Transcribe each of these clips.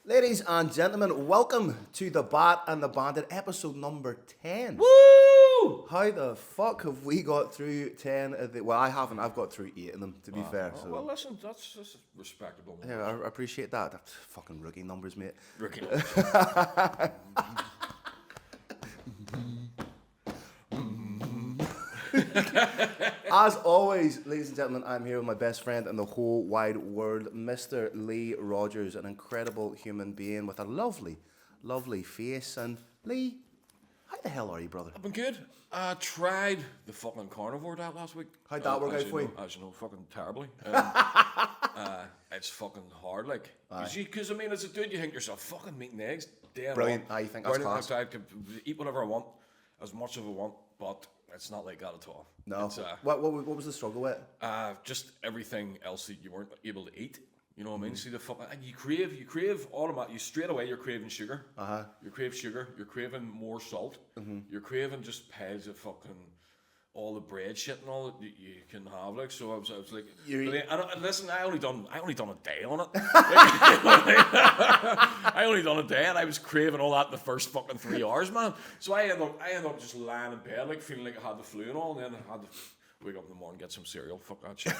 Ladies and gentlemen, welcome to The Bat and the Bandit, episode number 10. Woo! How the fuck have we got through 10 of the... Well, I haven't. I've got through 8 of them, to be fair. So. Well, listen, that's respectable. Yeah, I appreciate that. That's fucking rookie numbers, mate. Rookie. As always, ladies and gentlemen, I'm here with my best friend in the whole wide world, Mr. Lee Rogers, an incredible human being with a lovely, lovely face. And Lee, how the hell are you, brother? I've been good. I tried the fucking carnivore diet last week. How'd that work out for you? As you know, fucking terribly. It's fucking hard, like. Because, I mean, as a dude, you think to yourself, fucking meat and eggs, damn. Brilliant. I think that's class. I could eat whatever I want, as much as I want, but it's not like that at all. No. It's, what was the struggle with? just everything else that you weren't able to eat. You know what I mean? See the fucking, and you crave automatic. You straight away you're craving sugar. You crave sugar. You're craving more salt. You're craving just piles of fucking all the bread shit and all that you can have. Like, so I was like, listen, I only done a day on it. I only done a day, and I was craving all that in the first fucking 3 hours, man. So I ended up just lying in bed, like feeling like I had the flu and all, and then I had to wake up in the morning, get some cereal. Fuck that shit.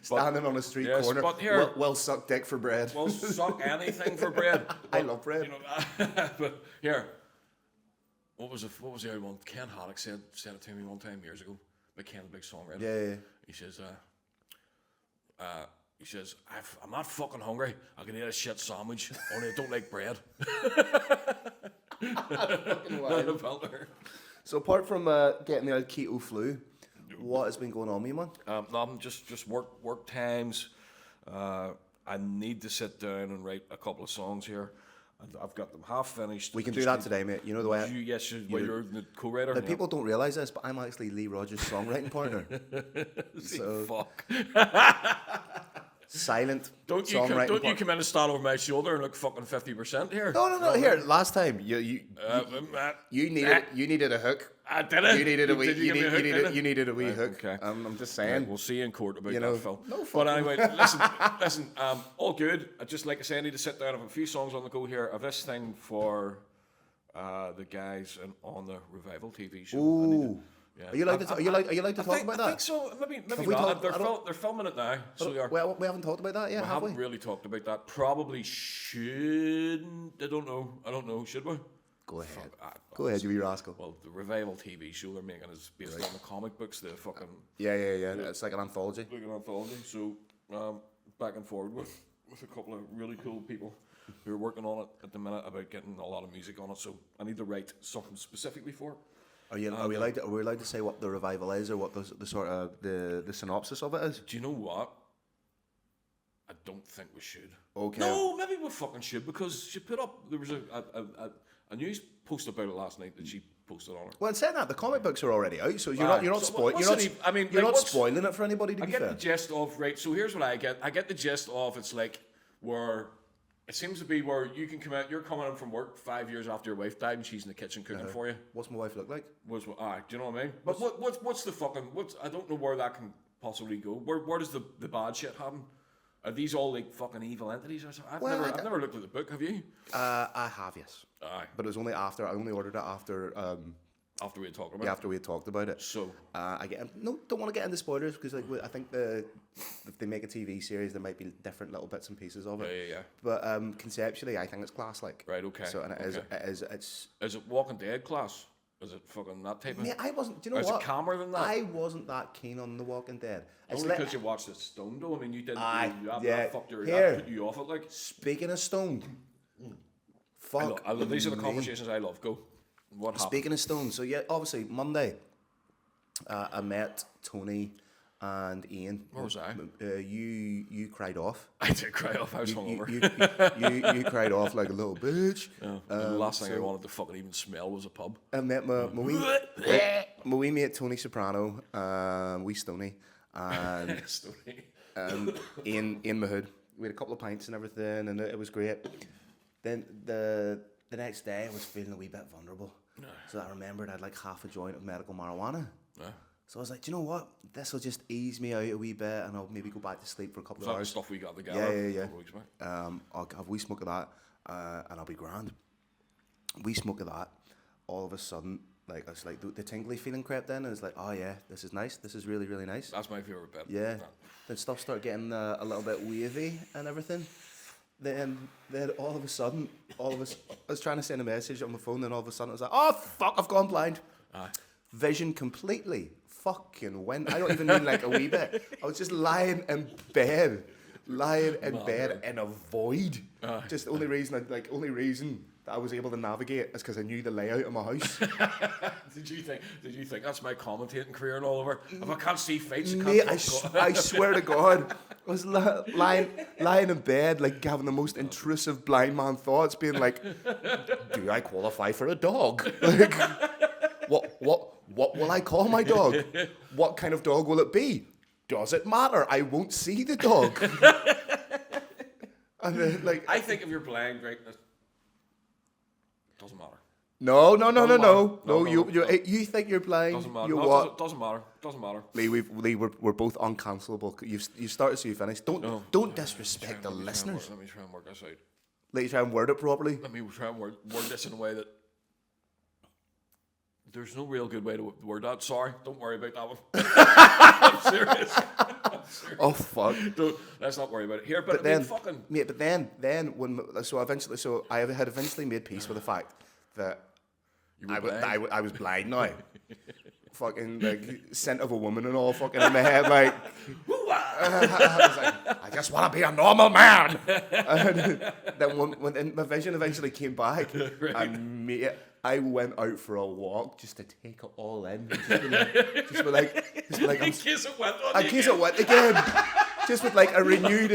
Standing on a street corner. But here, well, suck dick for bread. Well, suck anything for bread. I love bread. You know, but here, what was the other one? Ken Haddock said it to me one time years ago. But Ken, a big songwriter. Yeah. He says, I'm not fucking hungry. I can eat a shit sandwich. Only I don't like bread. Fucking wild. So apart from getting the old keto flu, what has been going on with you, man? Nothing, just work times. I need to sit down and write a couple of songs here. I've got them half finished. We can do that today, mate. You know the way. You're the co-writer. People don't realise this, but I'm actually Lee Rogers' songwriting partner. So fuck. Silent. Don't you come in and stand over my shoulder and look fucking 50% here? No. Here, last time you needed a hook. I did it. You needed a wee hook. Okay. I'm just saying. Right, we'll see you in court about that, Phil. No, but anyway, listen. All good. I just like I say, I need to sit down. I have a few songs on the go here. I have this thing for the guys on the Revival TV show. Ooh. Yeah. Are you allowed to talk about that? I think so. Maybe not. They're filming it now. So they are. Well, we haven't talked about that yet, we haven't really talked about that. Probably shouldn't. I don't know. Should we? Go ahead. Go ahead, you wee rascal. Well, the Revival TV show they're making is based on the comic books. The fucking yeah. It's like an anthology. So back and forward with a couple of really cool people who are working on it at the minute about getting a lot of music on it. So I need to write something specifically for it. Are we allowed to say what the Revival is, or what the sort of the synopsis of it is? Do you know what? I don't think we should. Okay. No, maybe we fucking should, because she put up, there was a news post about it last night that she posted on her. Well, in saying that, the comic books are already out, so you're not spoiling it for anybody. To be fair, I get the gist of, right. So here's what I get. I get the gist of, it's like where. It seems to be where you can come out. You're coming in from work 5 years after your wife died, and she's in the kitchen cooking for you. What's my wife look like? Do you know what I mean? But what's the fucking? I don't know where that can possibly go. Where does the bad shit happen? Are these all like fucking evil entities or something? I've never looked at the book. Have you? I have, yes. Aye. But it was only after. I only ordered it after. After we had talked about it. After we had talked about it. So don't want to get into spoilers, because like I think if they make a TV series, there might be different little bits and pieces of it. Yeah. But conceptually, I think it's class like. Right. Okay. So it's. Is it Walking Dead class? Is it fucking that type of? Mate, I wasn't. Do you know what? Is it calmer than that? I wasn't that keen on The Walking Dead. Only because you watched it stoned, though. I mean, you didn't. That put you off it, like. Speaking of stoned, fuck. These are the conversations I love. Go. What happened? Speaking of stoned, so yeah, obviously Monday, I met Tony and Ian. Where was I? You cried off. I did cry off. I was hungover. You cried off like a little bitch. Yeah. The last thing I wanted to fucking even smell was a pub. I met my wee mate Tony Soprano, wee Stoney, and Ian Mahood. We had a couple of pints and everything, and it was great. Then the next day I was feeling a wee bit vulnerable. So I remembered I had like half a joint of medical marijuana. So I was like, do you know what? This will just ease me out a wee bit, and I'll maybe go back to sleep for a couple Is of that the hours. stuff we got together? Yeah. A couple weeks back? I'll have a wee smoke of that, and I'll be grand. Wee smoke of that. All of a sudden, like it's like the tingly feeling crept in, and it's like, oh yeah, this is nice. This is really, really nice. That's my favourite bit. Yeah. Then stuff started getting a little bit wavy and everything. Then all of a sudden, I was trying to send a message on my phone, and all of a sudden I was like, oh fuck, I've gone blind. Vision completely fucking went. I don't even mean like a wee bit. I was just lying in bed in a void. Just the only reason that I was able to navigate is because I knew the layout of my house. Did you think that's my commentating career and all over? If I can't see fights, Mate, I swear to God, I was lying in bed, like having the most intrusive blind man thoughts, being like, "Do I qualify for a dog? Like, what will I call my dog? What kind of dog will it be? Does it matter? I won't see the dog." And then, like, I think if you're blind, right, it doesn't matter. No. No. You think you're blind? Doesn't matter. You No, what? Doesn't matter. Lee, we're both uncancelable. You started, so you finished. Don't disrespect the listeners. Let me try and work this out. Let you try and word it properly. Let me try and word this in a way that there's no real good way to word that. Sorry, don't worry about that one. I'm serious. Oh fuck! Let's not worry about it here. But then, fucking mate. But then I had eventually made peace with the fact that I was blind now. Fucking like scent of a woman and all fucking in my head, like I was like, I just want to be a normal man. And then when my vision eventually came back, and mate, I went out for a walk just to take it all in. Just be like, in case it went again. Just with like a renewed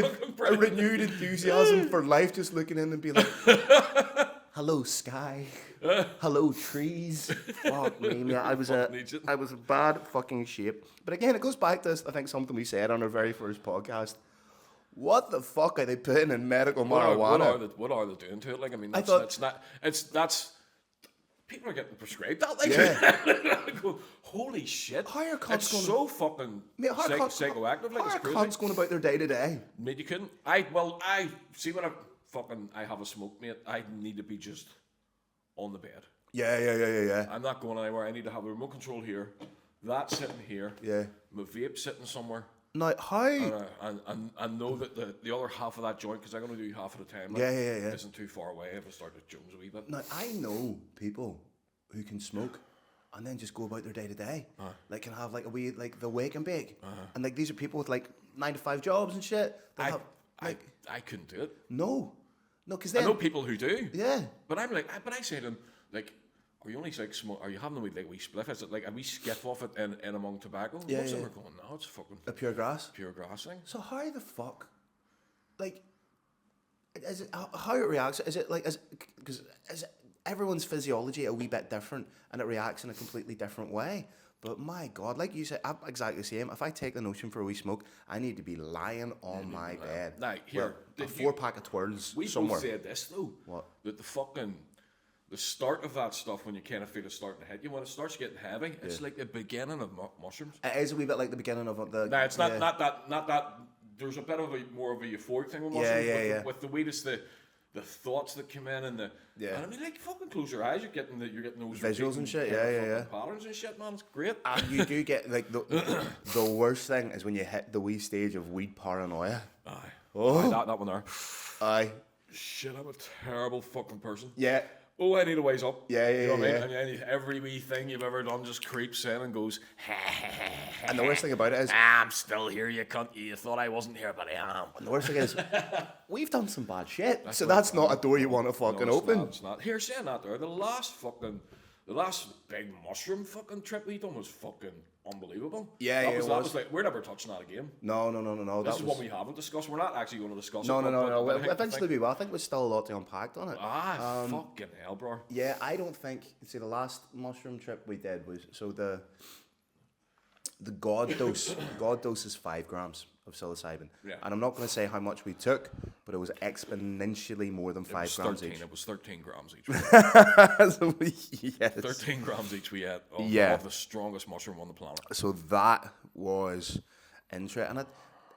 enthusiasm for life, just looking in and being like, hello sky, hello trees. Fuck me, man. I was a bad fucking shape. But again, it goes back to I think something we said on our very first podcast. What the fuck are they putting in medical marijuana? What are they doing to it? Like, I mean, that's people are getting prescribed that. Like, yeah. Holy shit! How are cunts it's going so fucking psychoactive. Like, how it's are crazy. cunts going about their day to day? Mate, you couldn't. I see when I have a smoke, mate. I need to be just on the bed. Yeah. I'm not going anywhere. I need to have a remote control here, that sitting here. Yeah. My vape sitting somewhere. Now, how? And know that the other half of that joint, because I'm going to do half at a time. Like, Yeah. Isn't too far away if I start to Jones a wee bit. Now, I know people who can smoke and then just go about their day to day. Like, can have like a wee, like the wake and bake. And like, these are people with like 9-to-5 jobs and shit. I couldn't do it. No, because then I know people who do. Yeah. But I'm like, but I say to them, like, are you only like smoke? Are you having a wee like wee spliff? Is it like a wee skiff off it in among tobacco? Yeah, Most of yeah. them are going, no, it's fucking a pure grass. Pure grass thing. So how the fuck, like, is it how it reacts? Is it like because everyone's physiology a wee bit different and it reacts in a completely different way? But my God, like you said, I'm exactly the same. If I take the notion for a wee smoke, I need to be lying on my bed. Now, here, a 4-pack of twirls we somewhere. both said this though. What? That the start of that stuff, when you kind of feel it starting to hit you, when it starts getting heavy, it's like the beginning of mushrooms. It is a wee bit like the beginning of the. No, it's not that. There's a bit of more of a euphoric thing with mushrooms. With the way the thoughts that come in and the. Yeah. And I mean, like, fucking close your eyes, you're getting those visuals and shit. Yeah. Patterns and shit, man. It's great. And you do get like the worst thing is when you hit the wee stage of weed paranoia. Aye. Oh. That one there. Aye. Shit, I'm a terrible fucking person. Yeah. Oh, I need a ways up. Yeah. You know what I mean? And every wee thing you've ever done just creeps in and goes. And the worst thing about it is, I'm still here, you cunt. You thought I wasn't here, but I am. And the worst thing is, we've done some bad shit. That's not a door you want to fucking open. It's not. Here, saying that there, the last big mushroom fucking trip we done was fucking unbelievable. Yeah, that was like, we're never touching that again. No. This is what we haven't discussed. We're not actually going to discuss it. No. Eventually we will. I think there's still a lot to unpack on it. Fucking hell, bro. Yeah, I don't think. See, the last mushroom trip we did was the god dose. God dose is 5 grams of psilocybin. Yeah. And I'm not going to say how much we took, but it was exponentially more than 5 grams each. It was 13 grams each. So yes. 13 grams each we had of the strongest mushroom on the planet. So that was interesting. And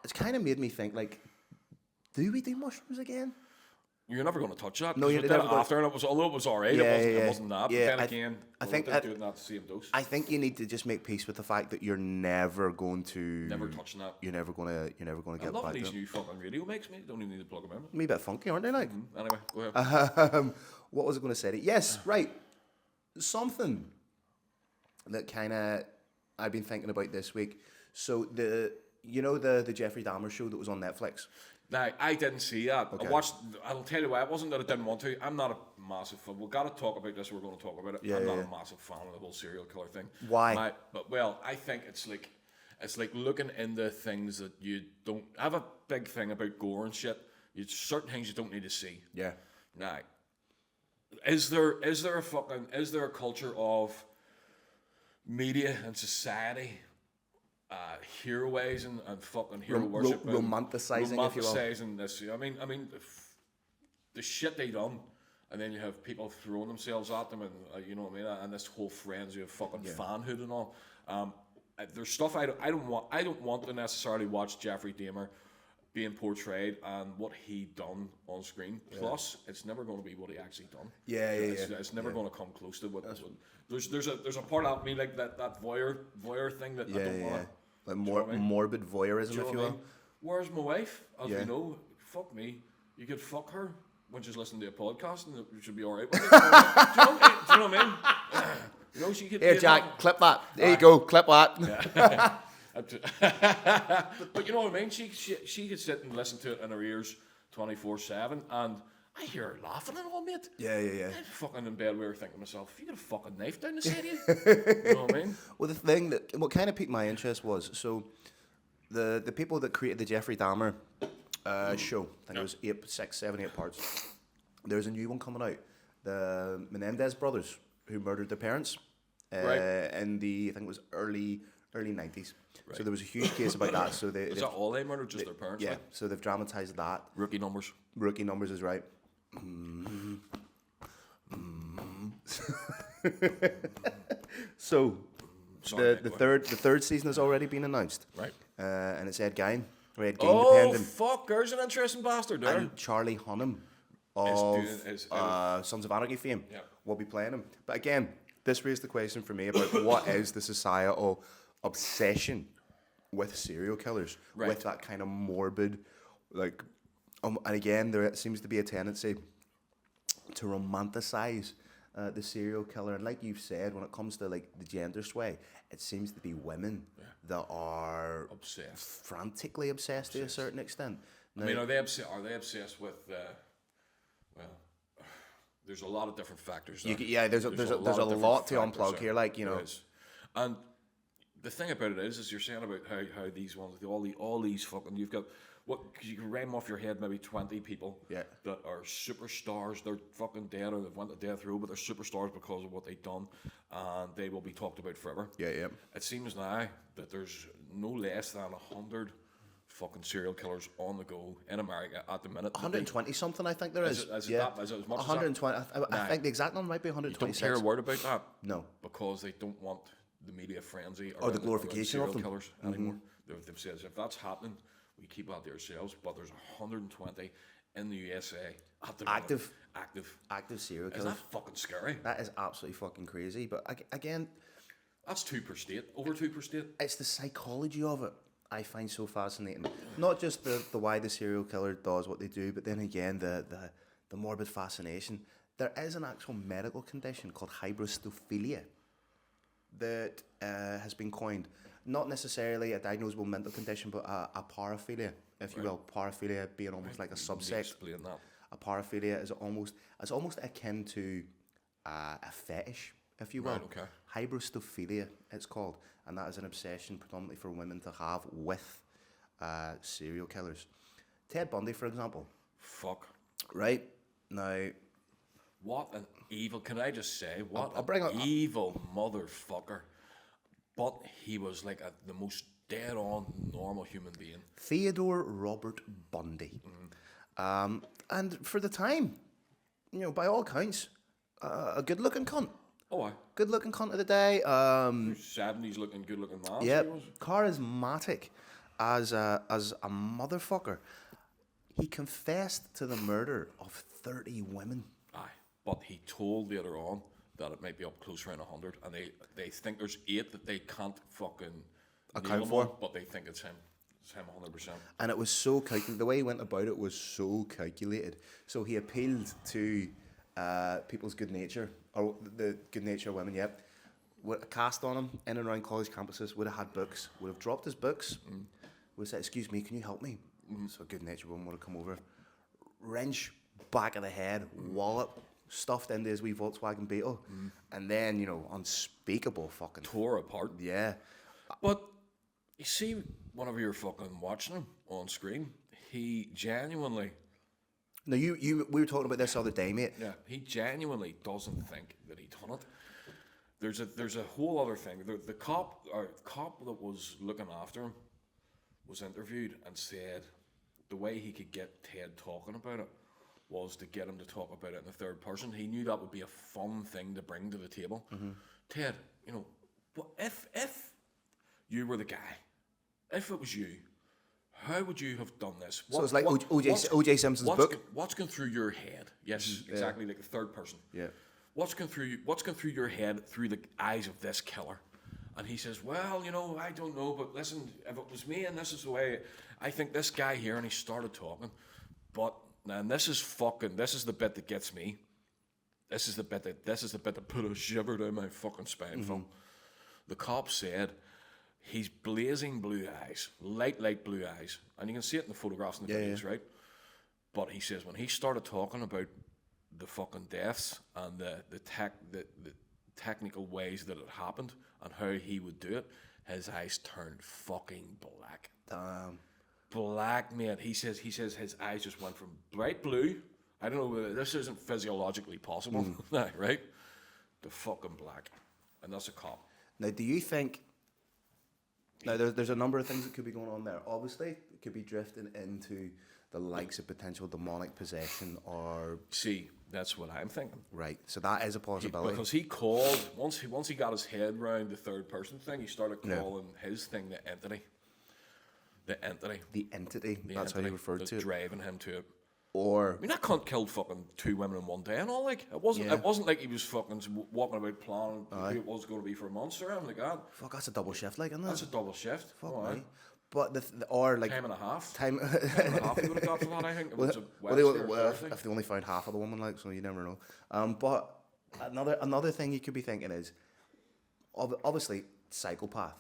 it's kind of made me think, like, do we do mushrooms again? You're never going to touch that. No, you're never never after, and it was, although it was alright, it wasn't that. Yeah, but then again, I think we do it in that same dose. I think you need to just make peace with the fact that you're never going to Never touching that. You're never gonna get I love back these to it. new fucking radio makes me. Don't even need to plug them in. Me a bit funky, aren't they? Like, Anyway, go ahead. what was I going to say? Yes, right. Something that kind of I've been thinking about this week. So the Jeffrey Dahmer show that was on Netflix. Now, I didn't see that. Okay. I watched. I'll tell you why. It wasn't that I didn't want to. I'm not a massive fan. We've got to talk about this. We're going to talk about it. I'm not a massive fan of the whole serial killer thing. Why? I think it's like looking into things that you don't. I have a big thing about gore and shit. Certain things you don't need to see. Yeah. Now, is there a culture of media and society heroizing and fucking hero worship, romanticizing, if you will. Romanticizing this. I mean, the shit they done, and then you have people throwing themselves at them, and you know what I mean, and this whole frenzy of fucking fanhood and all. There's stuff I don't want to necessarily watch Jeffrey Dahmer being portrayed and what he done on screen. Plus, it's never going to be what he actually done. It's never going to come close to what. There's a part of me like that voyeur thing that I don't want to. Like morbid voyeurism, if you will. Where's my wife? As we know, fuck me. You could fuck her when she's listening to a podcast, and it should be all right. Do you know what I mean? You know, she could. Here, Jack, clip that. There you go, clip that. But you know what I mean? She could sit and listen to it in her ears 24/7, and I hear her laughing and all, mate. Yeah. I'm fucking in bed, we were thinking to myself, if you got a fucking knife down the side of you, you know what I mean? Well, the thing what kind of piqued my interest was, so the people that created the Jeffrey Dahmer show, I think it was 8, 6, 7, 8 parts. There's a new one coming out. The Menendez brothers, who murdered their parents in the, I think it was early 90s. Right. So there was a huge case about that. So is that all they murdered, just their parents? Yeah, so they've dramatized that. Rookie numbers is right. So the third season has already been announced, right? And it's Ed Gein, Ed Gein Oh dependent. fuck, there's an interesting bastard there. And Charlie Hunnam of Sons of Anarchy fame will be playing him. But again, this raised the question for me about what is the societal obsession with serial killers, with that kind of morbid, like. And again, there seems to be a tendency to romanticize the serial killer. And like you've said, when it comes to like the gender sway, it seems to be women that are frantically obsessed to a certain extent. Now, I mean, are they obsessed with? Well, there's a lot of different factors. There's a lot to unplug here, like, you know. And the thing about it is you're saying about how these ones, all these fucking, you've got. What you can ram off your head maybe 20 people that are superstars. They're fucking dead or they've went to death row, but they're superstars because of what they've done, and they will be talked about forever. Yeah. It seems now that there's no less than 100 fucking serial killers on the go in America at the minute. 120 something, I think there is. Is it as much 120. As that? I think the exact number might be 126. You don't hear a word about that. No, because they don't want the media frenzy or the glorification of them killers anymore. They've said if that's happening, we keep that to ourselves, but there's 120 in the USA at the active serial killers. Is that fucking scary? That is absolutely fucking crazy. But again, that's 2 per state, over 2 per state. It's the psychology of it I find so fascinating. Not just the why the serial killer does what they do, but then again the morbid fascination. There is an actual medical condition called hybristophilia that has been coined. Not necessarily a diagnosable mental condition, but a paraphilia, if you will. Paraphilia being almost like a subset. Explain that. A paraphilia is almost akin to a fetish, if you will. Right, okay. Hybristophilia, it's called, and that is an obsession predominantly for women to have with serial killers. Ted Bundy, for example. Fuck. Right now. What an evil! Can I just say, what I'll bring an evil motherfucker. but he was like the most dead-on normal human being. Theodore Robert Bundy. And for the time, you know, by all counts, a good-looking cunt. Oh, aye. Good-looking cunt of the day. 70s looking, good-looking man. Yeah, he was. charismatic as a motherfucker. He confessed to the murder of 30 women. Aye, but he told later on that it might be up close around 100, and they think there's 8 that they can't fucking account nail for, him on, but they think it's him. It's him 100%. And it was so calculated. The way he went about it was so calculated. So he appealed to people's good nature, or the good nature of women. Yep, would cast on him in and around college campuses. Would have had books. Would have dropped his books. Would have said, "Excuse me, can you help me?" So a good natured woman would have come over, wrench back of the head, wallop stuffed into his wee Volkswagen Beetle, and then, you know, unspeakable fucking Tore apart. Yeah. But you see, whenever you're fucking watching him on screen, he genuinely, Now we were talking about this the other day, mate. yeah, he genuinely doesn't think that he done it. There's a whole other thing. The cop that was looking after him was interviewed and said the way he could get Ted talking about it was to get him to talk about it in the third person. He knew that would be a fun thing to bring to the table. Ted, you know, what if you were the guy, if it was you, how would you have done this? So it's like O.J. Simpson's book. What's going through your head? Yes, exactly, like the third person. Yeah. What's going through your head through the eyes of this killer? And he says, well, you know, I don't know, but listen, if it was me and this is the way, I think this guy here, and he started talking, but, and this is the bit that gets me. This is the bit that put a shiver down my fucking spine, Phil. The cop said, he's blazing blue eyes, light blue eyes, and you can see it in the photographs and the videos, right? But he says when he started talking about the fucking deaths and the technical ways that it happened and how he would do it, his eyes turned fucking black. Damn. Black, mate. He says his eyes just went from bright blue. I don't know, this isn't physiologically possible, right? To fucking black. And that's a cop. Now, do you think... Now, there's a number of things that could be going on there. Obviously, it could be drifting into the likes of potential demonic possession or... See, that's what I'm thinking. Right, so that is a possibility. Because he called, once he got his head round the third person thing, he started calling his thing the entity. The entity. The entity, that's entity how he referred to it. Driving him to it. Or... I mean, that cunt killed fucking 2 women in one day and all, like. It wasn't like he was fucking walking about planning who it was going to be for months or anything like that. Fuck, that's a double shift, like, isn't it? That's a double shift. Fuck me. But or like... Time and a half. Time and a half he would have got for that, I think. It was a Wednesday or Thursday. If they only found half of the woman, like, so you never know. But another thing you could be thinking is, obviously, psychopath,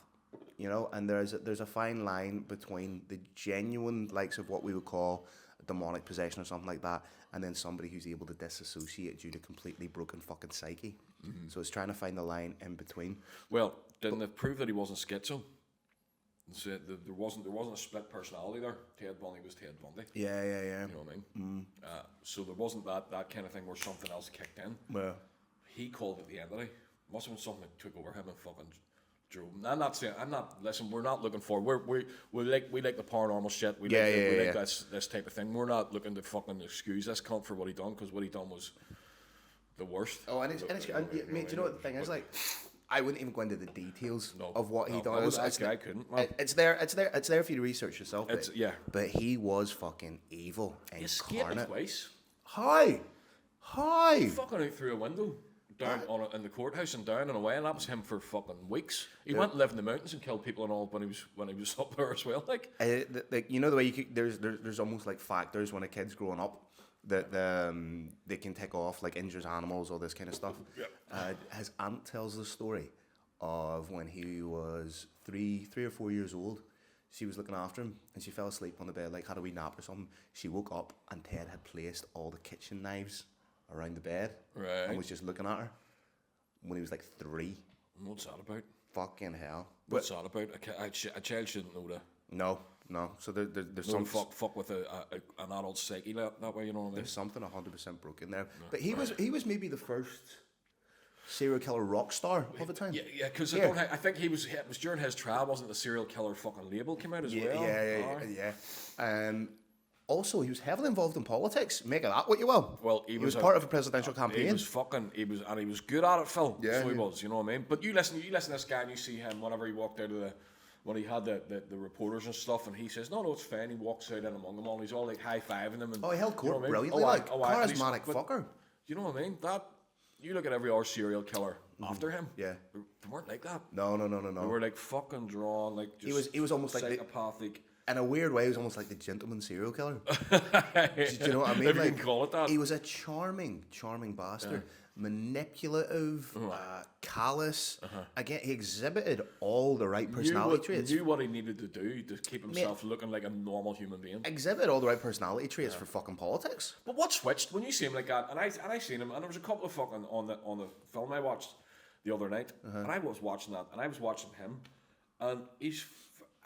you know, and there's a fine line between the genuine likes of what we would call a demonic possession or something like that, and then somebody who's able to disassociate due to completely broken fucking psyche. So it's trying to find the line in between. Well, didn't it prove that he wasn't schizo? So there wasn't a split personality there. Ted Bundy was Ted Bundy. Yeah. You know what I mean? So there wasn't that kind of thing where something else kicked in. Well, He called it the entity. Must have been something that took over him and fucking drove him. I'm not saying. Listen, we're not looking for. We like the paranormal shit. We like this type of thing. We're not looking to fucking excuse this cunt for what he done, because what he done was the worst. Oh, and mate, do you know what the thing is, like? I wouldn't even go into the details of what he done. I couldn't. Well, it's there for you to research yourself. But he was fucking evil he escaped incarnate. twice. How? Fucking out through a window. Down in the courthouse and down and away, and that was him for fucking weeks. He went and lived in the mountains and killed people and all when he was up there as well. Like, you know the way there's almost like factors when a kid's growing up that they can take off, like injures animals, all this kind of stuff. Yep. His aunt tells the story of when he was three or 4 years old. She was looking after him and she fell asleep on the bed, like had a wee nap or something. She woke up and Ted had placed all the kitchen knives around the bed, right, and was just looking at her when he was like 3. What's that about? Fucking hell. What's that about? A child shouldn't know that. No. So there's some some fuck with an adult psyche that way. You know what I mean? There's something 100% broken there. But he was maybe the first serial killer rock star of the time. Yeah, because I think it was during his trial, wasn't the serial killer fucking label came out as well? Yeah. Also, he was heavily involved in politics. Make of that what you will. Well, he was part of a presidential campaign. He was good at it, Phil. Yeah, so he was. You know what I mean? But you listen to this guy, and you see him whenever he walked out of when he had the reporters and stuff, and he says, no, it's fine. He walks out in among them all, and he's all like high-fiving them. And, he held court brilliantly, charismatic fucker. You know what I mean? That, you look at every other serial killer after him. Yeah. They weren't like that. No. They were like fucking drawn, like just he was almost psychopathic. In a weird way, he was almost like the gentleman serial killer. Do you know what I mean? If you can call it that. He was a charming bastard. Manipulative, callous. Again, he exhibited all the right personality traits. He knew what he needed to do to keep himself looking like a normal human being. Exhibit all the right personality traits for fucking politics. But what switched when you see him like that? And I seen him, and there was a couple of fucking on the film I watched the other night, and I was watching that, and I was watching him, and he's,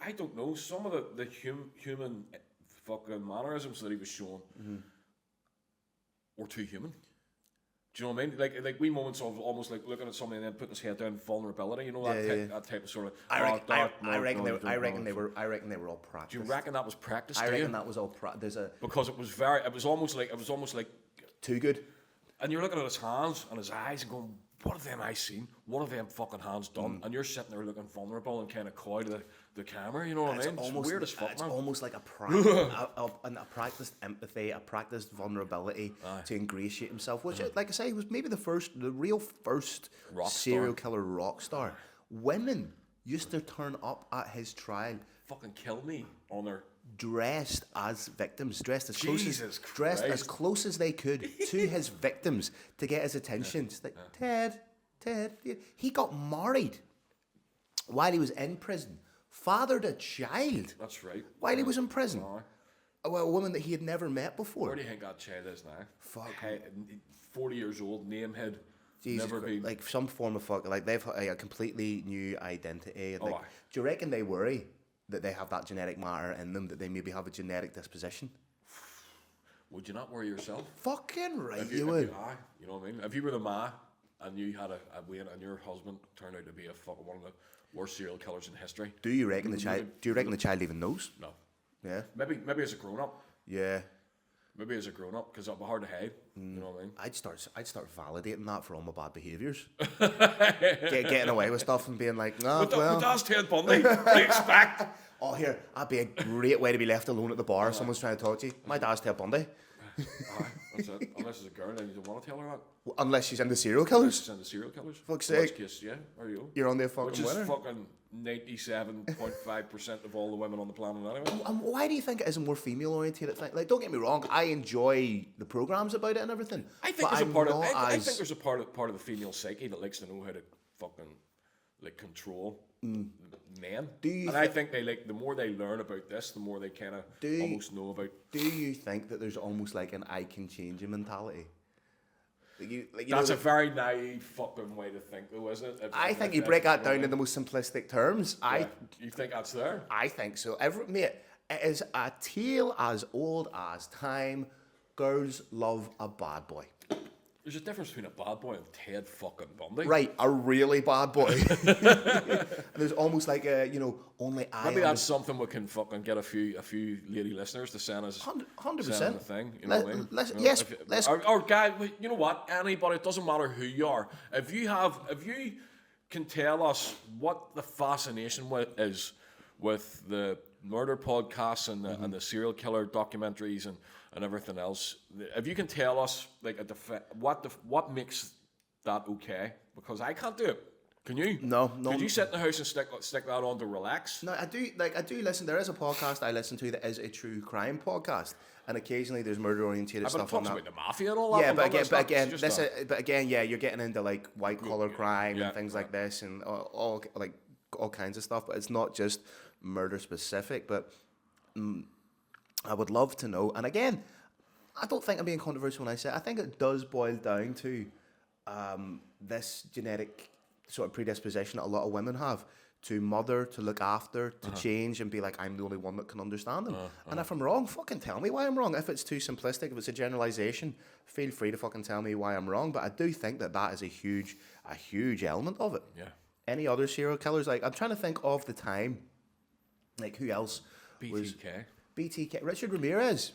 I don't know, some of the human fucking mannerisms that he was showing were too human. Do you know what I mean? Like wee moments of almost like looking at somebody and then putting his head down, vulnerability. You know that type of sort of. I reckon they were all practiced. Do you reckon that was practiced? I reckon that was all practiced. Because it was almost like too good. And you're looking at his hands and his eyes and going, what have them eyes seen? What have them fucking hands done? And you're sitting there looking vulnerable and kind of coy to the camera, you know what I mean? It's weird as fuck, it's man. almost like a practiced empathy, a practiced vulnerability to ingratiate himself, which, like I say, was maybe the real first serial killer rock star. Women used to turn up at his trial. Fucking kill me on their... Dressed as victims, dressed as close as they could to his victims to get his attention. Just like, Ted, he got married while he was in prison, fathered a child. That's right. While he was in prison. A woman that he had never met before. Where do you think that child is now? Fuck. 40 years old, namehead. Jesus, never been... like some form of fuck. Like they've a completely new identity. Like, do you reckon they worry that they have that genetic matter in them, that they maybe have a genetic disposition? Would you not worry yourself? Fucking right, you would. You know what I mean? If you were the ma and you had a Wayne and your husband turned out to be one of the worst serial killers in history, do you reckon the child even knows? No. Yeah. Maybe as a grown up. Yeah. Maybe as a grown up, because it'll be hard to hide. You know what I mean? I'd start validating that for all my bad behaviours. Getting away with stuff and being like, no, well. That's Ted Bundy. What do you expect? Oh, here, that'd be a great way to be left alone at the bar. Someone's trying to talk to you. My dad's Ted Bundy. That's it. Unless it's a girl, then you don't want to tell her that. Unless she's into serial killers. She's into serial killers. Fuck's sake. Case, yeah, there you go. You're on the fucking Which is winner. fucking 97.5% of all the women on the planet anyway. Why do you think it is a more female oriented thing? Like, don't get me wrong, I enjoy the programs about it and everything. I think there's I think there's a part of the female psyche that likes to know how to fucking like control men. I think they like the more they learn about this, the more they kind of almost know about. Do you think that there's almost like an I can change you mentality? That's a very naive fucking way to think, though, isn't it? I think you break that down in the most simplistic terms. You think that's there? I think so. Mate, it is a tale as old as time. Girls love a bad boy. There's a difference between a bad boy and Ted fucking Bundy. Right, a really bad boy. And there's almost like a, only I. Maybe that's something we can fucking get a few lady listeners to send us. 100%. Thing, you know what I mean? Yes. Or guy, you know what? Anybody, it doesn't matter who you are. If you can tell us what the fascination is with the murder podcasts and the serial killer documentaries and everything else, if you can tell us like what makes that okay, because I can't do it. Can you? No. Could you sit in the house and stick that on to relax? No, I do listen. There is a podcast I listen to that is a true crime podcast, and occasionally there's murder oriented stuff on that. About the mafia and all that. Yeah, but again, you're getting into like white collar crime and things like this, and all kinds of stuff. But it's not just murder specific. But I would love to know. And again, I don't think I'm being controversial when I say it. I think it does boil down to this genetic sort of predisposition that a lot of women have to mother, to look after, to change, and be like, I'm the only one that can understand them. And if I'm wrong, fucking tell me why I'm wrong. If it's too simplistic, if it's a generalization, feel free to fucking tell me why I'm wrong. But I do think that is a huge element of it. Yeah. Any other serial killers? Like, I'm trying to think of the time. Like, who else was... BTK. Richard Ramirez.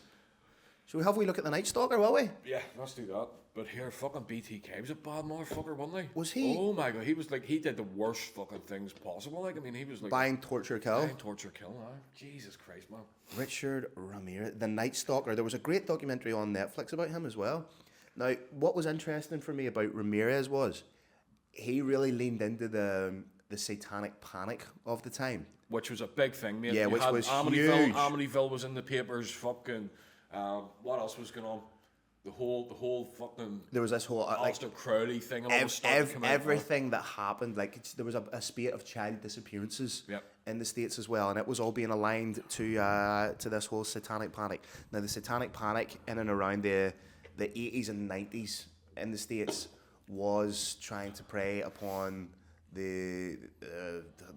Shall we look at the Night Stalker, will we? Yeah, let's do that. But here, fucking BTK was a bad motherfucker, wasn't he? Was he? Oh my god, he was like, he did the worst fucking things possible. Like, I mean, he was like... Buying, torture, kill. Jesus Christ, man. Richard Ramirez, the Night Stalker. There was a great documentary on Netflix about him as well. Now, what was interesting for me about Ramirez was he really leaned into the satanic panic of the time. Which was a big thing, mate. Yeah, which was Amityville, huge. Amityville was in the papers, fucking... what else was going on? The whole fucking... There was this whole... Aleister Crowley thing. And all the stuff that came out. Everything that happened, like, there was a spate of child disappearances in the States as well, and it was all being aligned to this whole satanic panic. Now, the satanic panic in and around the 80s and 90s in the States was trying to prey upon the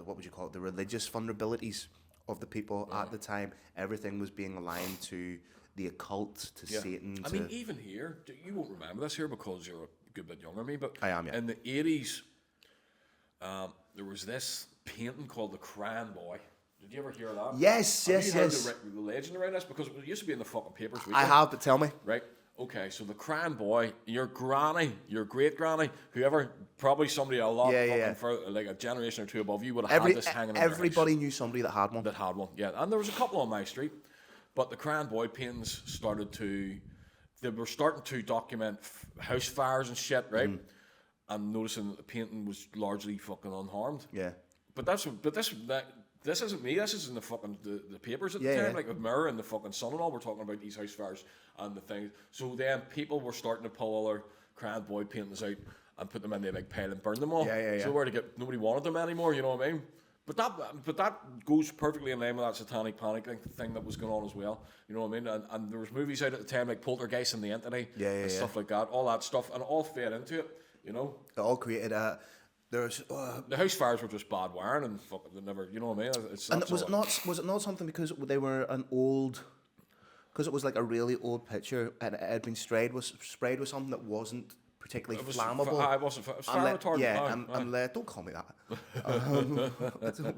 what would you call it, the religious vulnerabilities of the people at the time. Everything was being aligned to the occult, to Satan. I mean, even here, you won't remember this here because you're a good bit younger than me, but I am, yeah. In the 80s, there was this painting called the Crying Boy. Did you ever hear of that? Yes. Have you heard the legend around this? Because it used to be in the fucking papers. I have, but tell me. Right. Okay, so the Crying Boy, your granny, your great granny, whoever, probably somebody a lot for like a generation or two above you would have had this hanging in their house. Everybody knew somebody that had one. Yeah. And there was a couple on my street, but the Crying Boy paintings they were starting to document house fires and shit, right? And noticing that the painting was largely fucking unharmed. Yeah. But this isn't me. This is in the fucking the papers at the time, like the Mirror and the fucking Sun and all. We're talking about these house fires and the things. So then people were starting to pull all their Crying Boy paintings out and put them in their big pile and burn them all. So where to get, nobody wanted them anymore. You know what I mean? But that goes perfectly in line with that satanic panic thing that was going on as well. You know what I mean? And there was movies out at the time like Poltergeist and The Entity and stuff like that. All that stuff, and it all fed into it. You know, it all created a. There's the house fires were just bad wiring and fucking they never. You know what I mean? Was it not something because they were an old? Because it was like a really old picture and it had been sprayed with something that wasn't particularly flammable. It wasn't. It was fire retardant. Yeah, and don't call me that.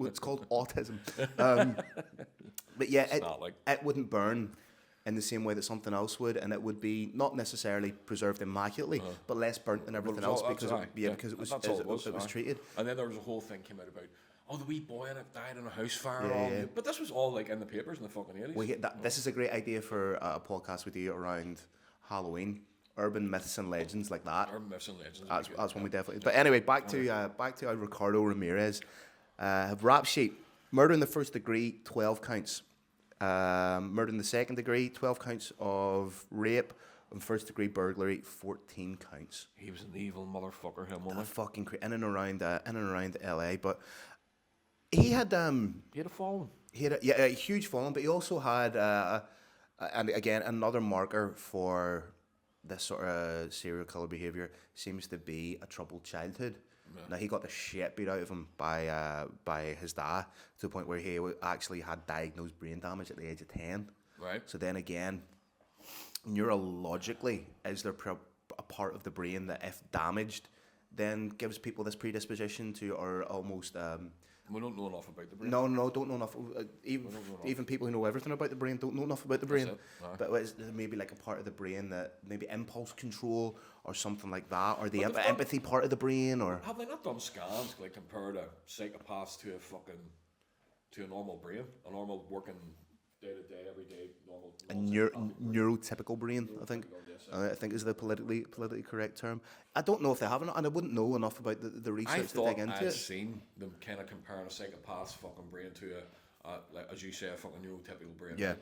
It's called autism. But yeah, it wouldn't burn in the same way that something else would, and it would be not necessarily preserved immaculately, but less burnt than everything else because it was treated. And then there was a whole thing came out about the wee boy in it died in a house fire. But this was all like in the papers in the fucking 80s. This is a great idea for a podcast we do around Halloween. Urban myths and legends like that. Urban myths and legends. That's one we definitely. But anyway, back to Ricardo Ramirez. Rap sheet: murder in the first degree, 12 counts. Murder in the second degree, 12 counts of rape, and first degree burglary, 14 counts. He was an evil motherfucker, him, wasn't he? Fucking in and around LA, but he had a following. He had a huge following, but he also had and again another marker for this sort of serial killer behavior seems to be a troubled childhood. Yeah. Now, he got the shit beat out of him by his dad to the point where he actually had diagnosed brain damage at the age of 10. Right. So then again, neurologically, is there a part of the brain that, if damaged, then gives people this predisposition to, or almost... we don't know enough about the brain. No, don't know enough. Even people who know everything about the brain don't know enough about the brain. But it's maybe like a part of the brain that maybe impulse control or something like that, or the empathy part of the brain, or have they not done scans like compared a psychopaths to a normal brain, a normal working day to day, every day normal. Neurotypical brain, I think. I think is the politically correct term. I don't know if they haven't, and I wouldn't know enough about the research to dig into it. I've seen them kind of comparing a psychopath's fucking brain to like as you say, a fucking neurotypical brain. Yeah.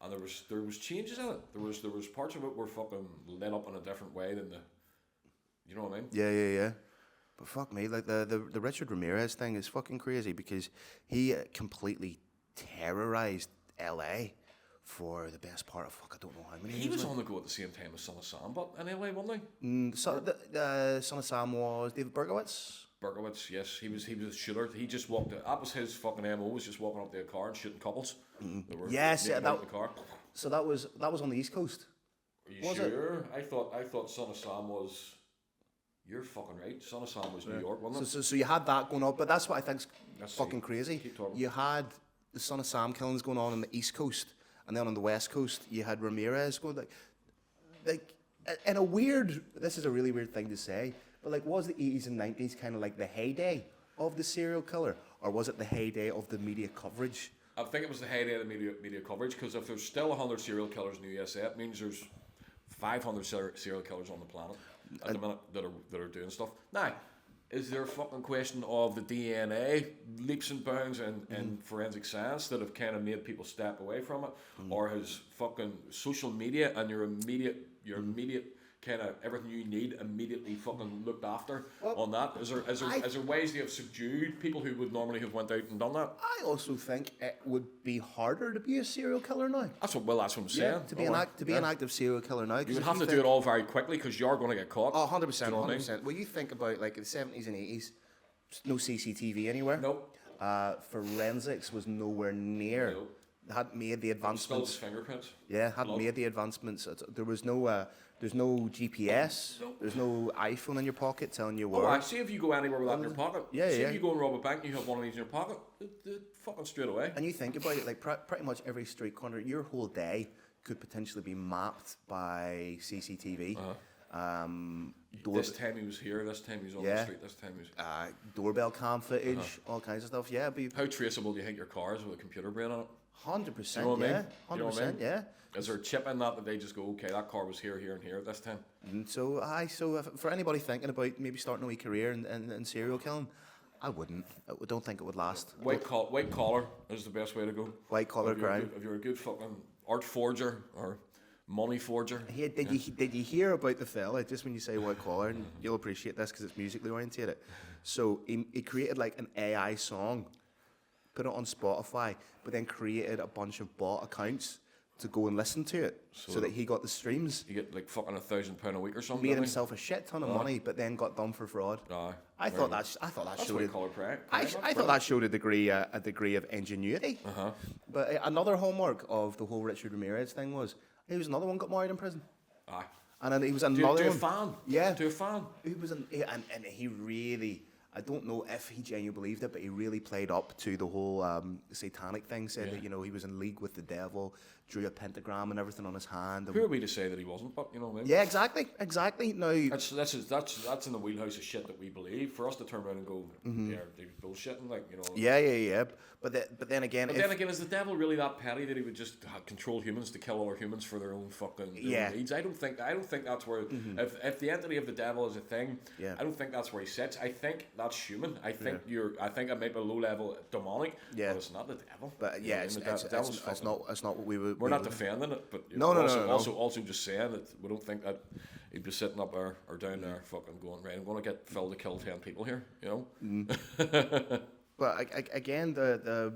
And there was changes in it. There was parts of it were fucking lit up in a different way than you know what I mean? Yeah. But fuck me, like the Richard Ramirez thing is fucking crazy because he completely terrorized LA for the best part of I don't know how many years. He was on the go at the same time as Son of Sam, but in LA, wasn't he? Son of Sam was David Berkowitz. Berkowitz, yes, he was a shooter. He just walked. That was his fucking MO. Was just walking up to a car and shooting couples. That were Yes, yeah, naked out in the car. So that was on the East Coast. Are you Was sure? I thought Son of Sam was. You're fucking right. Son of Sam was New York, wasn't it? So you had that going on, but that's what I think's Let's fucking see. crazy. Keep talking. You had the Son of Sam killings going on the East Coast, and then on the West Coast you had Ramirez going like in a weird. This is a really weird thing to say, but like, was the 80s and 90s kind of like the heyday of the serial killer, or was it the heyday of the media coverage? I think it was the heyday of the media coverage, because if there's still 100 serial killers in the USA, it means there's 500 serial killers on the planet at the minute that are doing stuff. Now, is there a fucking question of the DNA leaps and bounds in forensic science that have kind of made people step away from it, or has fucking social media and your immediate kind of everything you need immediately fucking looked after on that? Is there ways they have subdued people who would normally have went out and done that? I also think it would be harder to be a serial killer now. That's what I'm saying. To be an active serial killer now. You would have to do it all very quickly, because you're going to get caught. Oh, 100%, You know what I mean? 100%. Well, you think about like the 70s and 80s, no CCTV anywhere. Nope. Forensics was nowhere near. Nope. Hadn't made the Still advancements. just fingerprints. Yeah, hadn't made the advancements. There was no. There's no GPS. Nope. There's no iPhone in your pocket telling you Oh, where. I see if you go anywhere with that in your pocket. Yeah, see yeah. if you go and rob a bank and you have one of these in your pocket, it fucking straight away. And you think about it, like pretty much every street corner, your whole day could potentially be mapped by CCTV. This time he was here, this time he was on the street, this time he was... Doorbell cam footage, all kinds of stuff. Yeah, be How traceable do you think your car is with a computer brain on it? 100%. You know what I Yeah, mean? You know what I 100%. mean? Yeah. Is there a chip in that they just go, okay, that car was here, here, and here at this time? And so for anybody thinking about maybe starting a wee career in serial killing, I wouldn't. I don't think it would last. White collar is the best way to go. White collar crime. If you're a good fucking art forger or money forger. Hey, did you hear about the fella? Just when you say white collar, and you'll appreciate this because it's musically oriented. So he created like an AI song, put it on Spotify, but then created a bunch of bot accounts to go and listen to it, so that he got the streams. You get like fucking £1,000 a week or something. Made don't you? himself a shit ton of money, but then got done for fraud. I thought that That's showed. white collar crime. I thought that showed a degree of ingenuity. But another hallmark of the whole Richard Ramirez thing was he was another one got married in prison. Aye. And then he was another To a one. fan. Yeah. To a fan. He was and he really. I don't know if he genuinely believed it, but he really played up to the whole satanic thing. Said that he was in league with the devil, drew a pentagram and everything on his hand. Who are we to say that he wasn't? But you know what I mean. Yeah, exactly. No, That's in the wheelhouse of shit that we believe. For us to turn around and go, yeah, they're bullshitting, like you know. Yeah. But then again, Is the devil really that petty that he would just control humans to kill other humans for their own fucking own needs? I don't think that's where. If the entity of the devil is a thing, I don't think that's where he sits. I think that's human. I think I think it might be a low level demonic. Yeah. But it's not the devil. But You know yeah, what I mean? it's not what we would. We're not defending it, but No. Also just saying that we don't think that he'd be sitting up there or down there fucking going, right, I'm going to get Phil to kill 10 people here, you know? But again, the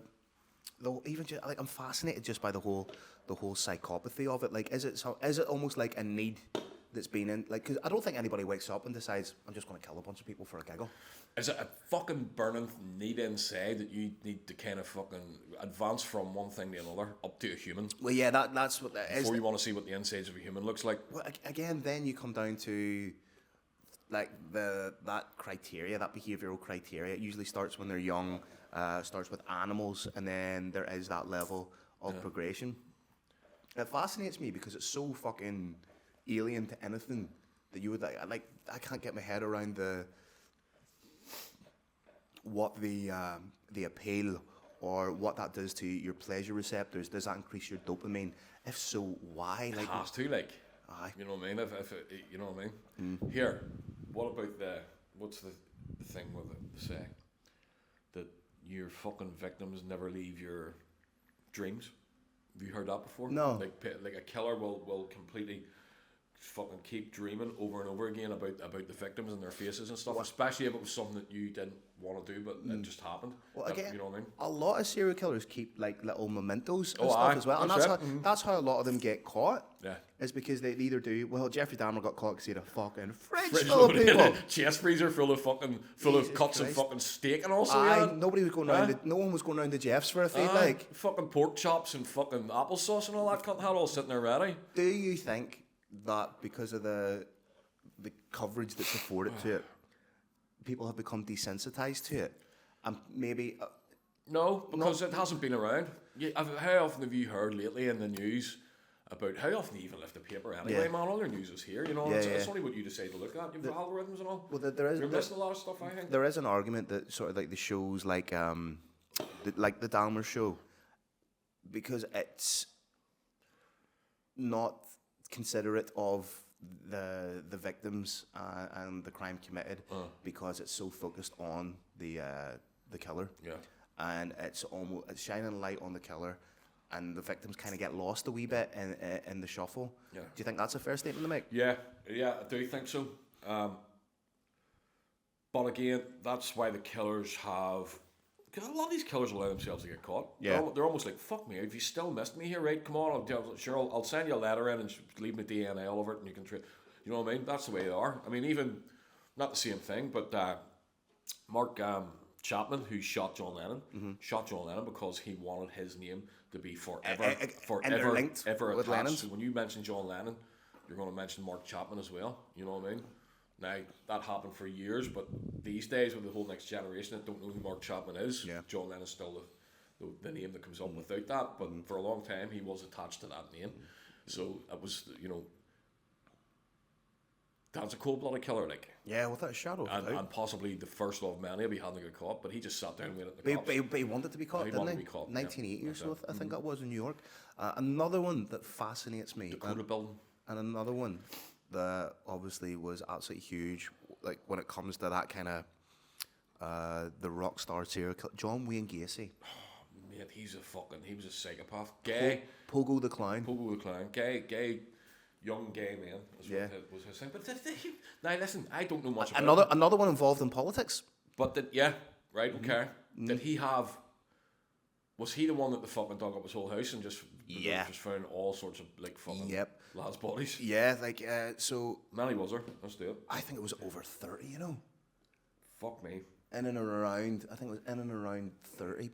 even just, like I'm fascinated just by the whole psychopathy of it. Like, is it almost like a need that's been in, like, because I don't think anybody wakes up and decides I'm just going to kill a bunch of people for a giggle. Is it a fucking burning need inside that you need to kind of fucking advance from one thing to another up to a human? Well, yeah, that's what that is. Before you want to see what the insides of a human looks like. Well, again, then you come down to like that criteria, that behavioural criteria. It usually starts when they're young, starts with animals, and then there is that level of progression. It fascinates me because it's so fucking alien to anything that you would like. I can't get my head around what the appeal or what that does to your pleasure receptors. Does that increase your dopamine? If so, why? It has to, like. Aye. You know what I mean? If you know what I mean? Here, what about what's the thing with it, say? That your fucking victims never leave your dreams. Have you heard that before? No. Like a killer will completely fucking keep dreaming over and over again about the victims and their faces and stuff, especially if it was something that you didn't want to do, but it just happened. Well, again, you know what I mean? a lot of serial killers keep like little mementos and Oh, stuff aye, as well, and that's how a lot of them get caught. Yeah. Is because they either do. Well, Jeffrey Dahmer got caught because he had a fucking fridge full of people. Chest freezer full of cuts Christ. and fucking steak and also. Nobody was going round. No one was going round to Jeff's for a feed. Like fucking pork chops and fucking applesauce and all that cunt had all sitting there ready. Do you think that because of the coverage that's afforded to it, people have become desensitized to it, and maybe no, because it hasn't been around. How often have you heard lately in the news about how often you even lift the paper anyway, man? All your news is here, you know. It's only what you decide to look at. You've algorithms and all. Well, you're missing a lot of stuff. I think there is an argument that sort of like the shows like the Dahmer show, because it's not considerate of the victims and the crime committed, because it's so focused on the killer. Yeah. And it's shining light on the killer, and the victims kind of get lost a wee bit in the shuffle. Yeah. Do you think that's a fair statement to make? Yeah, I do think so. But again, that's why the killers have. Because a lot of these killers allow themselves to get caught. Yeah. They're almost like, fuck me, if you still missed me here, right? Come on, I'll send you a letter in and leave me DNA all over it, and you can trade. You know what I mean? That's the way they are. I mean, even not the same thing, but Mark Chapman, who shot John Lennon, shot John Lennon because he wanted his name to be forever attached. So when you mention John Lennon, you're going to mention Mark Chapman as well. You know what I mean? Now, that happened for years, but these days with the whole next generation that don't know who Mark Chapman is, John Lennon's still the name that comes up without that, but for a long time he was attached to that name. So it was, that's a cold-blooded killer, like. Yeah, without a shadow of doubt. And possibly the first of many if he hadn't got caught, but he just sat down and waited the cops. But he wanted to be caught, didn't he? 1980 or so, I think that was in New York. Another one that fascinates me. Dakota building. And another one that obviously was absolutely huge, like when it comes to that kind of the rock star serial killer, John Wayne Gacy. Oh, mate, he was a psychopath. Gay. Pogo the Clown. Gay. Young gay man was his thing. But now listen, I don't know much about another one involved in politics. But okay. Did he have? Was he the one that the fucking dug up his whole house and just found all sorts of like fucking lads' bodies? Yeah, like so. Many was there? Let's do it. I think it was over 30. Fuck me. In and around, I think it was in and around 30.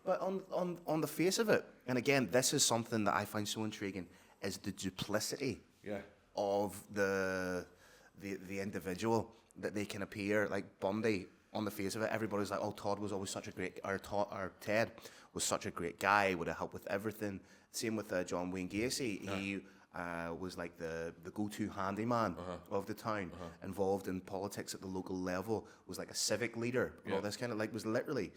But on the face of it, and again, this is something that I find so intriguing, is the duplicity of the individual, that they can appear like Bundy. On the face of it, everybody's like, "Oh, Ted was such a great guy. Would have helped with everything." Same with John Wayne Gacy. He was like the go-to handyman of the town, involved in politics at the local level. Was like a civic leader. All this kind of like was literally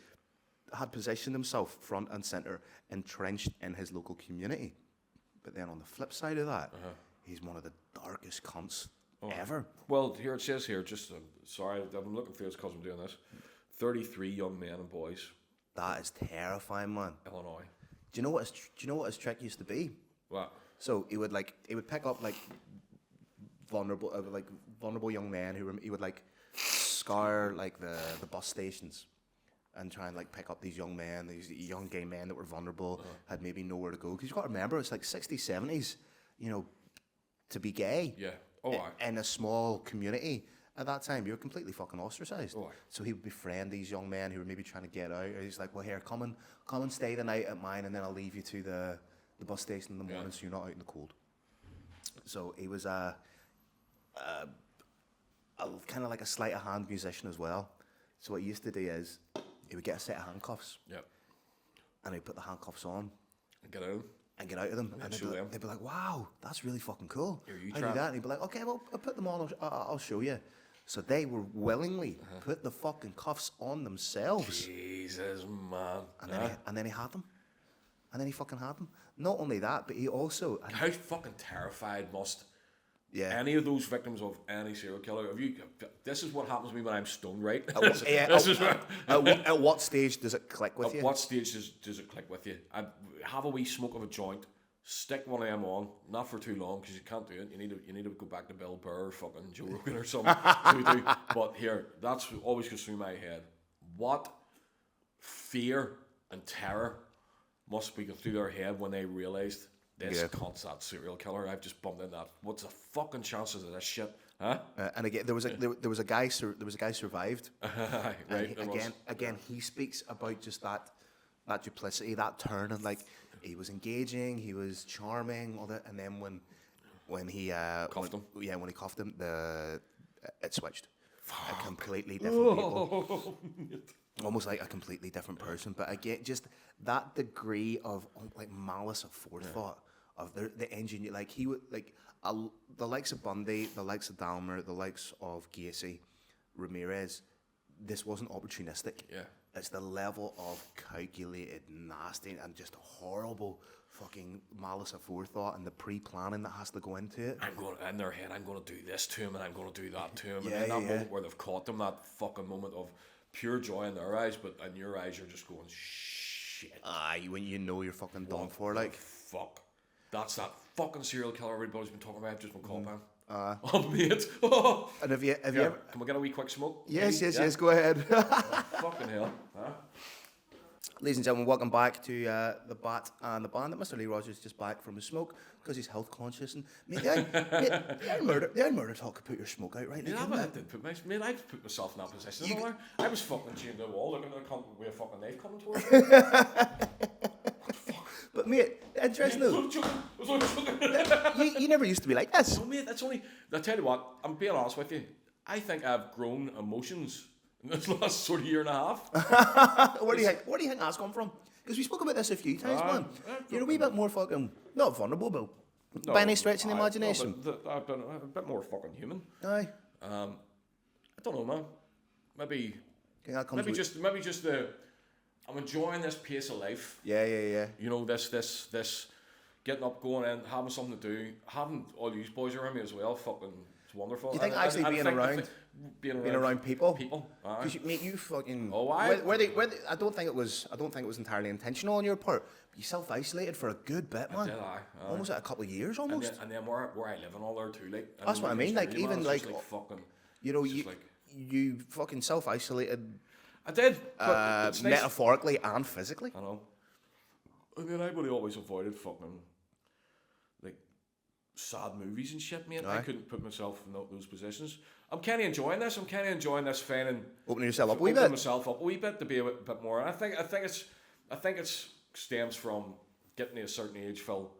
had positioned himself front and center, entrenched in his local community. But then on the flip side of that, he's one of the darkest cunts ever. Well, here it says here, sorry, I'm looking through this because I'm doing this. 33 young men and boys. That is terrifying, man. Illinois. Do you know what his trick used to be? What? So he would pick up like vulnerable young men he would like scour like the bus stations and try and like pick up these young men, these young gay men that were vulnerable, had maybe nowhere to go. Because you've got to remember, it's like 60s, 70s, to be gay in a small community at that time, you're completely fucking ostracized. So he would befriend these young men who were maybe trying to get out. Or he's like, well, here, come and stay the night at mine, and then I'll leave you to the bus station in the morning so you're not out in the cold. So he was a kind of like a sleight of hand musician as well. So what he used to do is he would get a set of handcuffs. Yep. And he'd put the handcuffs on. And get out of them. And they'd be like, wow, that's really fucking cool. Here, you I do that. And he'd be like, okay, well, I'll put them on. I'll show you. So they were willingly put the fucking cuffs on themselves. Jesus, man. And then he had them. And then he fucking had them. Not only that, but he also... How fucking terrified must any of those victims of any serial killer... This is what happens to me when I'm stoned, right? At what stage does it click with you? At what stage does it click with you? I have a wee smoke of a joint, stick one of them on, not for too long because you can't do it. You need to go back to Bill Burr or fucking Joe Rogan or something. So we do. But here, that's always goes through my head. What fear and terror must be going through their head when they realised this cunt's that serial killer. I've just bumped in that. What's the fucking chances of this shit? Huh? And again, there was a guy survived. Right. Again, he speaks about just that duplicity, that turn, and like he was engaging, he was charming, all that, and then when he cuffed him. Yeah, when he cuffed him, it switched. Fuck. A completely different people. Almost like a completely different person. But again, just that degree of like malice of forethought of the engine. Like he would like the likes of Bundy, the likes of Dahmer, the likes of Gacy, Ramirez. This wasn't opportunistic. Yeah. It's the level of calculated, nasty, and just horrible fucking malice of forethought and the pre-planning that has to go into it. I'm going in their head. I'm going to do this to him, and I'm going to do that to him. Yeah, and in that moment where they've caught them, that fucking moment of pure joy in their eyes, but in your eyes, you're just going shit. Aye, when you know you're fucking done for, like fuck. That's that fucking serial killer everybody's been talking about. Just been caught, man. Oh, mate. And have you ever... Can we get a wee quick smoke? Yes, go ahead. Fucking hell. Huh? Ladies and gentlemen, welcome back to the Bat and the Bandit. Mr. Lee Rogers just back from his smoke because he's health conscious. And mate, the murder talk put your smoke out right now. I did put myself in that position. I was fucking chained to the wall looking at a cunt with a fucking knife coming towards me. But mate, interesting though. You never used to be like this. No, mate, that's only... I'll tell you what, I'm being honest with you. I think I've grown emotions in this last sort of year and a half. Where do you think that's come from? Because we spoke about this a few times, man. You're a wee bit more fucking... Not vulnerable, but by any stretch in the imagination. I've been a bit more fucking human. Aye. I don't know, man. Maybe just the... I'm enjoying this pace of life. Yeah. You know, this getting up, going in, having something to do, having all these boys around me as well. Fucking, it's wonderful. You think actually being around people? Because you fucking. Oh, I. I don't think it was entirely intentional on your part. But you self-isolated for a good bit, man. Did I? Almost like a couple of years, almost. And then where I live and all there too, like. That's what I mean. Like even like, fucking. You know, you fucking self-isolated. I did, but it's nice. Metaphorically and physically. I know. I mean, I would always avoided fucking like sad movies and shit, mate. Aye. I couldn't put myself in those positions. I'm kind of enjoying this. I'm kind of enjoying this finding opening yourself up a wee bit. Opening myself up a wee bit to be a bit more. And I think it's stems from getting to a certain age, Phil,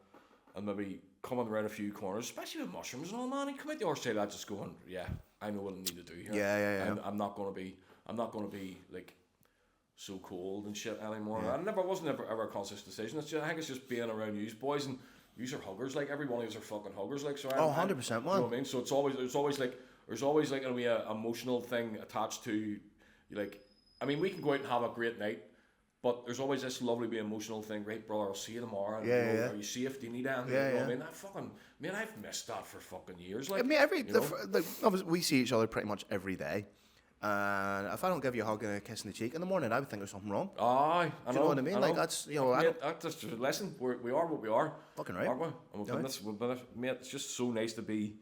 and maybe coming around a few corners, especially with mushrooms and all, man. And come out the other side, I just going, yeah, I know what I need to do here. Yeah. And I'm not going to be like so cold and shit anymore. Yeah. I wasn't ever a conscious decision. I think it's just being around you boys, and you are huggers. Like every one of you are fucking huggers. Like so. 100%, man. You know what I mean? So there's always like a wee emotional thing attached to you. Like, I mean, we can go out and have a great night, but there's always this lovely wee emotional thing. Right, brother, I'll see you tomorrow. And, Are you safe? Do you need anything? Yeah, you know what I mean? That fucking man, I've missed that for fucking years. Like, I mean, obviously we see each other pretty much every day. And if I don't give you a hug and a kiss in the cheek in the morning, I would think there's something wrong. Aye, I know. Do you know what I mean? Like that's listen, we are what we are. Fucking right. Aren't we? And we've been mate. It's just so nice to be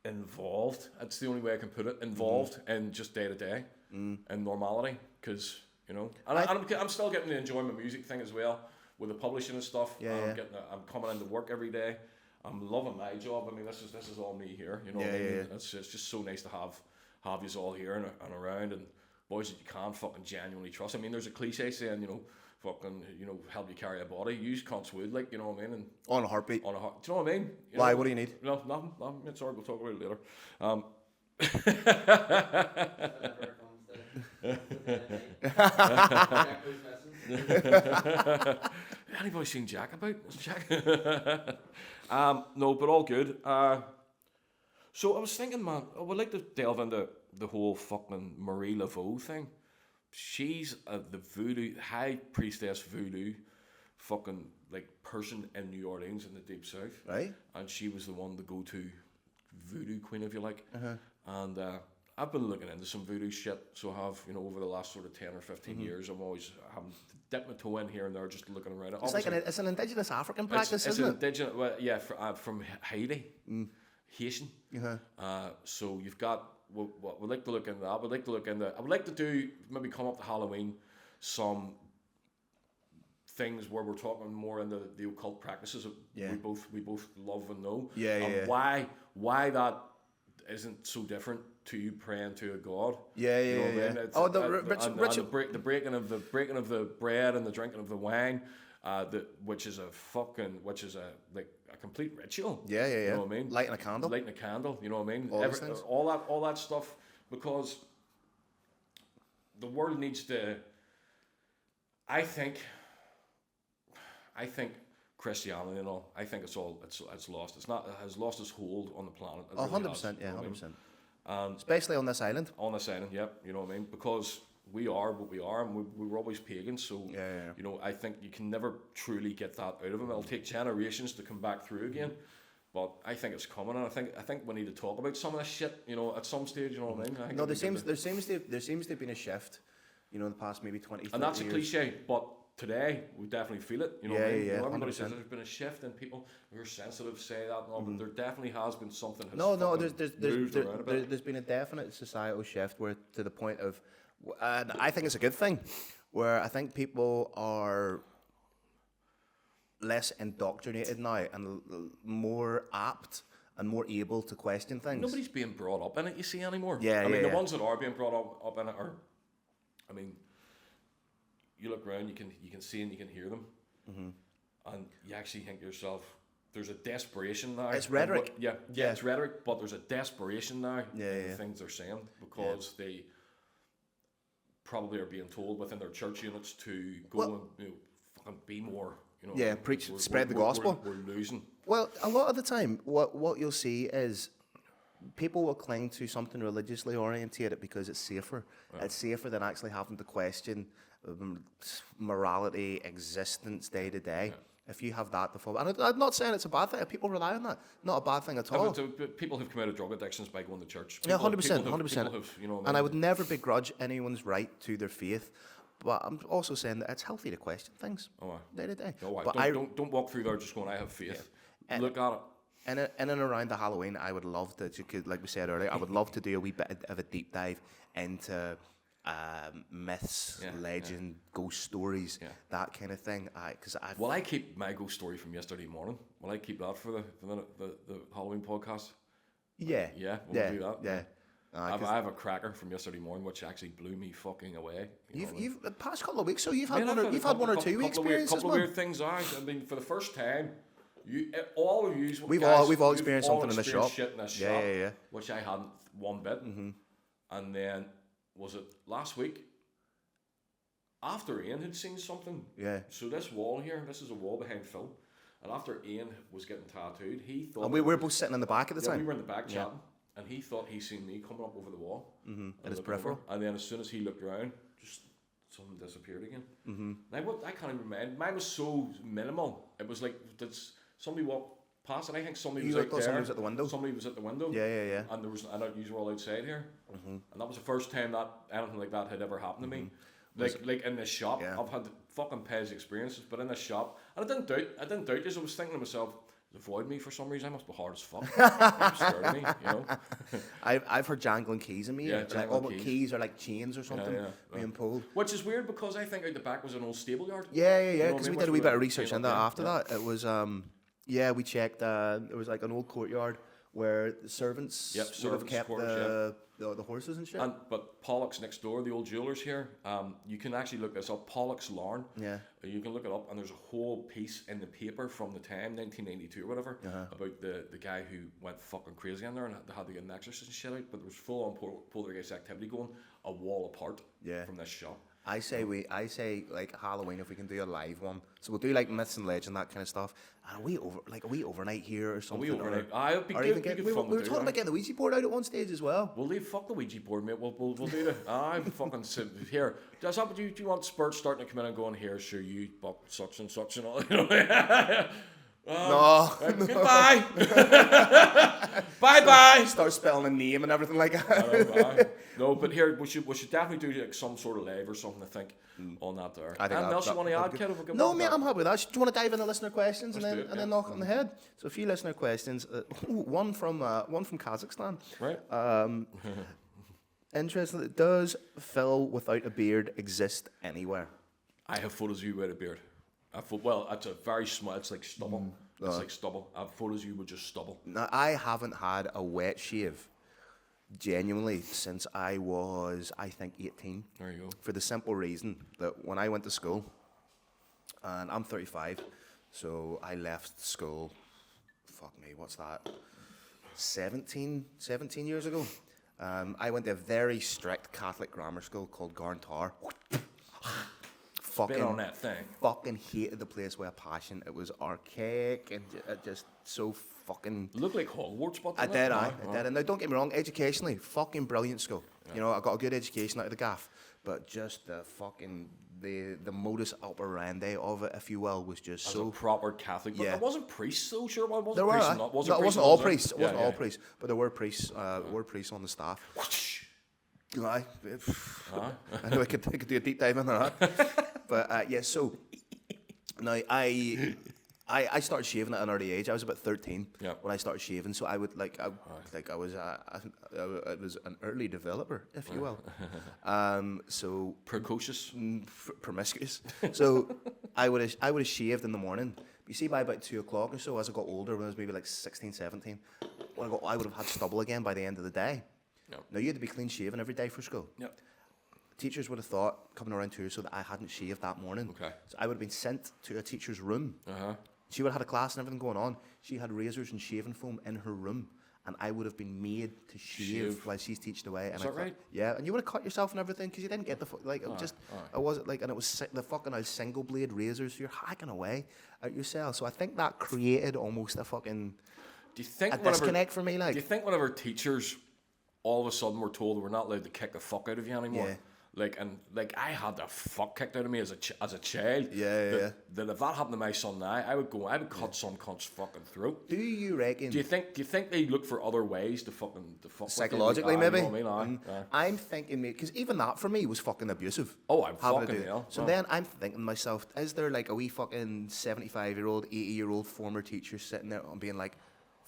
involved. That's the only way I can put it. Involved in just day to day and normality, because you know. And I'm still getting to enjoy my music thing as well with the publishing and stuff. I'm coming into work every day. I'm loving my job. I mean, this is all me here. You know what I mean? Yeah. It's just so nice to have you all here and around, and boys that you can fucking genuinely trust. I mean, there's a cliche saying, you know, fucking, you know, help you carry a body. Use cunts would, like, you know what I mean? And on a heartbeat. Do you know what I mean? Why? What do you need? No, nothing. It's alright. We'll talk about it later. Anybody seen Jack about? Jack? No, but all good. So I was thinking, man, I would like to delve into the whole fucking Marie Laveau thing. She's the voodoo, high priestess voodoo fucking like person in New Orleans in the deep south. Right. And she was the one, the go-to voodoo queen, if you like. And I've been looking into some voodoo shit, so I have, you know, over the last sort of 10 or 15 years, I'm always having dip my toe in here and there, just looking around. It's like it's an indigenous African practice, isn't it? Indigenous, well, yeah, from Haiti, Haitian. So you've got. What we'd like to look into that. I would like to do maybe come up to Halloween some things where we're talking more into the occult practices that we both love and know. Why that isn't so different to you praying to a god. The breaking of the bread and the drinking of the wine, which is a complete ritual. You know what I mean? Lighting a candle. You know what I mean? All that stuff, because the world needs to. I think Christianity and all. I think it's lost. It has lost its hold on the planet. 100%. Yeah, 100%. Especially on this island. On this island, yeah. You know what I mean? Because we are what we are, and we were always pagans. So you know, I think you can never truly get that out of them. It'll take generations to come back through again. But I think it's coming, and I think we need to talk about some of this shit. You know, at some stage. You know what I mean? No, there seems to have been a shift. You know, in the past maybe 20, 30 and that's years. A cliche, but today we definitely feel it. You know what I mean? You know, everybody says there's been a shift, and people who are sensitive say that, but there definitely has been something. There's been a definite societal shift where to the point of, and I think it's a good thing, where I think people are less indoctrinated now and more apt and more able to question things. Nobody's being brought up in it, you see, anymore. The ones that are being brought up in it are, I mean, you look around, you can see and you can hear them, and you actually think to yourself, there's a desperation now. It's rhetoric. It's rhetoric, but there's a desperation now in the things they're saying, because they probably are being told within their church units to go and fucking be more. You know, preach, spread the gospel. We're losing. Well, a lot of the time, what you'll see is people will cling to something religiously orientated because it's safer. Right. It's safer than actually having to question morality, existence day to day. If you have that to follow, and I'm not saying it's a bad thing. People rely on that. Not a bad thing at all. People have come out of drug addictions by going to church. 100%. You know, and I would never begrudge anyone's right to their faith. But I'm also saying that it's healthy to question things day to day. Don't walk through there just going, I have faith. Yeah. Look at it. In and around the Halloween, I would love to, like we said earlier, I would love to do a wee bit of a deep dive into myths, legend, ghost stories, that kind of thing. I keep my ghost story from yesterday morning. Will I keep that for the Halloween podcast? Yeah. Yeah, we'll do that. Yeah. I have a cracker from yesterday morning, which actually blew me fucking away. You've the past couple of weeks, so you've had one or two experiences. Couple of weird things. I mean, for the first time, all of you, we've all experienced something in the shop. Shit in this shop, yeah. Which I hadn't one bit. And then was it last week? After Ian had seen something. Yeah. So this wall here, this is a wall behind Phil, and after Ian was getting tattooed, he thought. And we were both sitting in the back at the time. We were in the back chatting. And he thought he seen me coming up over the wall. In his peripheral. And then as soon as he looked around, just something disappeared again. Now, I can't even remember. Mine was so minimal. It was like somebody walked past, and I think somebody was out there. Somebody was at the window. Somebody was at the window. Yeah. And there was, I don't use all outside here. And that was the first time that anything like that had ever happened to me. Like in this shop, I've had fucking Pez experiences, but in this shop, and I didn't doubt because I was thinking to myself, avoid me for some reason. I must be hard as fuck. You're scared of me, you know. I've heard jangling keys in me. Yeah, like, keys are like chains or something being pulled. Which is weird because I think out the back was an old stable yard. Yeah. Because we did a wee bit of research on that after that. It was we checked. It was like an old courtyard where the servants would have kept the horses and shit. But Pollock's next door, the old jewellers here. You can actually look this up. Pollock's Lawn. Yeah. You can look it up, and there's a whole piece in the paper from the time, 1992 or whatever, about the guy who went fucking crazy in there and had to get an exorcist and shit out. But there was full on poltergeist activity going a wall apart from this shop. I say like Halloween if we can do a live one. So we'll do like myths and legend, that kind of stuff. And a wee overnight here or something. A wee overnight. It'd be good. We were talking about getting the Ouija board out at one stage as well. We'll leave fuck the Ouija board, mate. We'll do that. I'm fucking here. Does that? Do you want spurts starting to come in and going here? Sure, you but such and such and all. You know. No. Goodbye. Bye. Start spelling a name and everything like that. No, but here we should definitely do like some sort of live or something. I think on that there. I think Anything else you want to add, kid? No, mate, I'm happy with that. Do you want to dive into listener questions Let's do it, and then knock on the head? So a few listener questions. One from Kazakhstan. Right. Interesting. Does Phil without a beard exist anywhere? I have photos of you with a beard. Well, it's a very small. It's like stubble. It's like stubble. I have photos of you with just stubble. Now, I haven't had a wet shave, genuinely, since I was, I think, 18. There you go. For the simple reason that when I went to school, and I'm 35, so I left school, fuck me, what's that, 17 years ago. I went to a very strict Catholic grammar school called Garntar. Been on that thing. Fucking hated the place with a passion. It was archaic and just so fucking. Looked like Hogwarts, but I did. And now don't get me wrong, educationally, fucking brilliant school. Yeah. You know, I got a good education out of the gaff, but just the fucking the modus operandi of it, if you will, was just as so a proper Catholic. But there wasn't priests, though. Sure, it wasn't there priests. It wasn't all priests. It wasn't all priests, but there were priests. Were priests on the staff. Aye. I know I could do a deep dive into that. But yeah, so now I started shaving at an early age. I was about 13 when I started shaving, so I would I was an early developer, if you will. So precocious, promiscuous. So I would have shaved in the morning. You see, by about 2 o'clock or so, as I got older, when I was maybe like 16, 17, I would have had stubble again by the end of the day. Yep. Now you had to be clean shaven every day for school. Yep. Teachers would have thought, coming around to her, so that I hadn't shaved that morning. Okay. So I would have been sent to a teacher's room. Uh-huh. She would have had a class and everything going on. She had razors and shaving foam in her room, and I would have been made to shave while she's teaching away. And Is that right? Yeah, and you would have cut yourself and everything because you didn't get the I wasn't like, and it was the fucking single blade razors. So you're hacking away at yourself. So I think that created almost a fucking disconnect for me. Like, do you think whenever teachers all of a sudden we're told we're not allowed to kick the fuck out of you anymore? Yeah. I had the fuck kicked out of me as a child. Yeah. That if that happened to my son now, I would cut some cunt's fucking throat. Do you reckon? Do you think they look for other ways to fuck psychologically, with you? maybe? You know what I mean? I'm thinking, mate, because even that for me was fucking abusive. Oh, I'm fucking hell. So then I'm thinking to myself, is there like a wee fucking 75-year-old, 80-year-old former teacher sitting there and being like,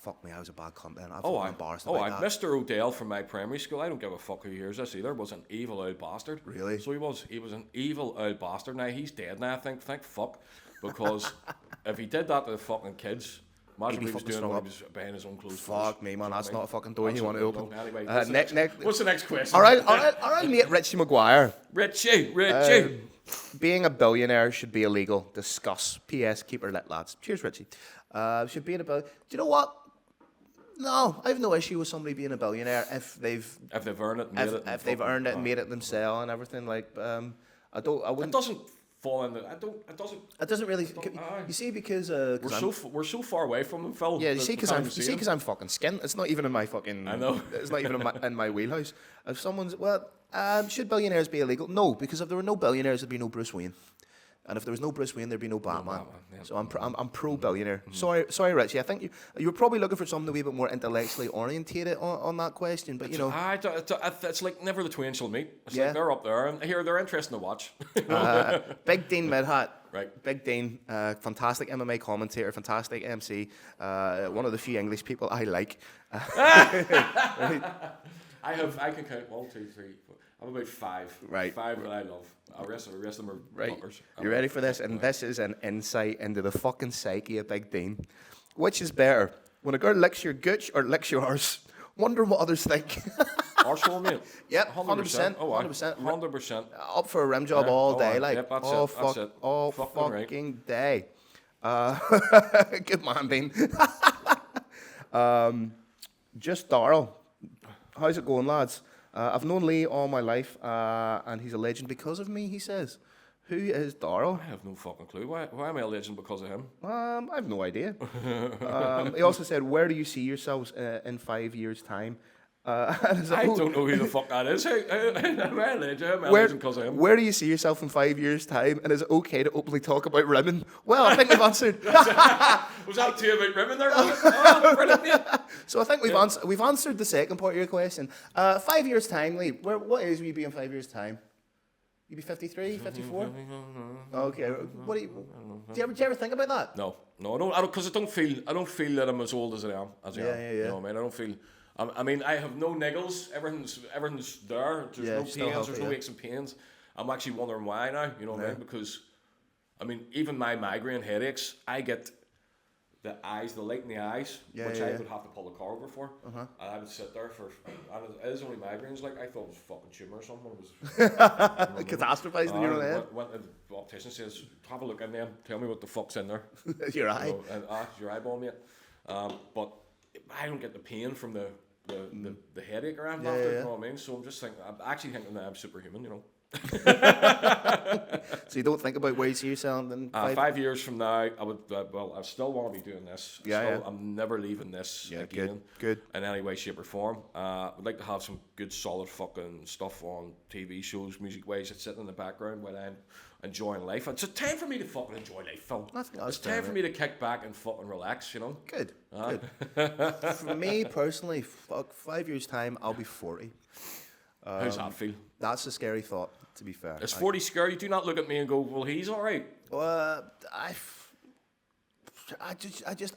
fuck me, I was a bad cunt then. I'm embarrassed about that. Mr. O'Dell from my primary school, I don't give a fuck who hears this either, was an evil old bastard. Really? So he was an evil old bastard. Now he's dead now, I think. Thank fuck. Because if he did that to the fucking kids, imagine what he was doing when he was behind his own closed doors. Fuck me, man, that's not a fucking door you want to open. Anyway, what's the next question? All right, mate, Richie Maguire. Richie. Being a billionaire should be illegal. Discuss. P.S. Keep her lit, lads. Cheers, Richie. Should be in a Do you know what? No, I have no issue with somebody being a billionaire if they've earned it, if they've earned it and made it themselves and everything. Like, I wouldn't. It doesn't fall into. It doesn't really. You see, because we're so far away from them, Phil. Yeah, you see, because I'm fucking skint. It's not even in my fucking. I know. It's not even in my wheelhouse. If someone's should billionaires be illegal? No, because if there were no billionaires, there'd be no Bruce Wayne. And if there was no Bruce Wayne, there'd be no Batman. Yeah. So I'm pro billionaire. Mm-hmm. Sorry, Richie. I think you were probably looking for something a wee bit more intellectually orientated on that question. But you know, it's like never the twain shall meet. It's like they're up there and here they're interesting to watch. Big Dean Midhat. Right. Big Dean, fantastic MMA commentator, fantastic MC. One of the few English people I like. I can count 1, 2, 3, 4. I'm about 5. Right. 5 that I love. The rest of them are fuckers. You ready for this? And this is an insight into the fucking psyche of Big Dean. Which is better? When a girl licks your gooch or licks your arse? Wondering what others think. Arsehole, mate. Yep, 100%. 100%. 100%. Up for a rim job all day. Like, yep, that's it. All fucking day. Good man, Dean. Just Darryl. How's it going, lads? I've known Lee all my life, and he's a legend because of me, he says. Who is Darryl? I have no fucking clue. Why am I a legend because of him? I have no idea. He also said, where do you see yourselves in 5 years' time? And it's I like, don't know who the fuck that is. Am I a legend? Am I a legend because I am? where do you see yourself in 5 years' time? And is it okay to openly talk about women? Well, I think we've answered. Was that too about women there? Oh, brilliant, mate. So I think we've answered the second part of your question. 5 years' time, Lee. What age will you be in 5 years' time? You be 53, 54? Okay. What do you ever think about that? No, I don't, because I don't feel that I'm as old as I am. Yeah. You know what I mean? I don't feel. I mean, I have no niggles. Everything's there. There's no still pains. healthy, There's no aches and pains. I'm actually wondering why now. You know what I mean? Because, I mean, even my migraine headaches, I get the light in the eyes, which I would have to pull the car over for. And I would sit there for. And it is only migraines. Like, I thought it was a fucking tumour or something. It was Catastrophizing in your own head. Went to the optician, says, have a look in there. Tell me what the fuck's in there. Your eye. You know, and, your eyeball, mate. But I don't get the pain from the headache or anything after, you know what I mean? So I'm just thinking, I'm actually thinking that I'm superhuman, you know. So you don't think about where you see yourself in 5 years from now, I would, I still want to be doing this. Yeah. I'm never leaving this again. Good. In any way, shape or form. I'd like to have some good solid fucking stuff on TV shows, music-wise, that's sitting in the background while I'm enjoying life. It's time for me to fucking enjoy life, Phil. It's time for me to kick back and fucking relax, you know? Good. For me, personally, 5 years' time, I'll be 40. How's that feel? That's a scary thought, to be fair. Is 40 scary? Do not look at me and go, well, he's all right. I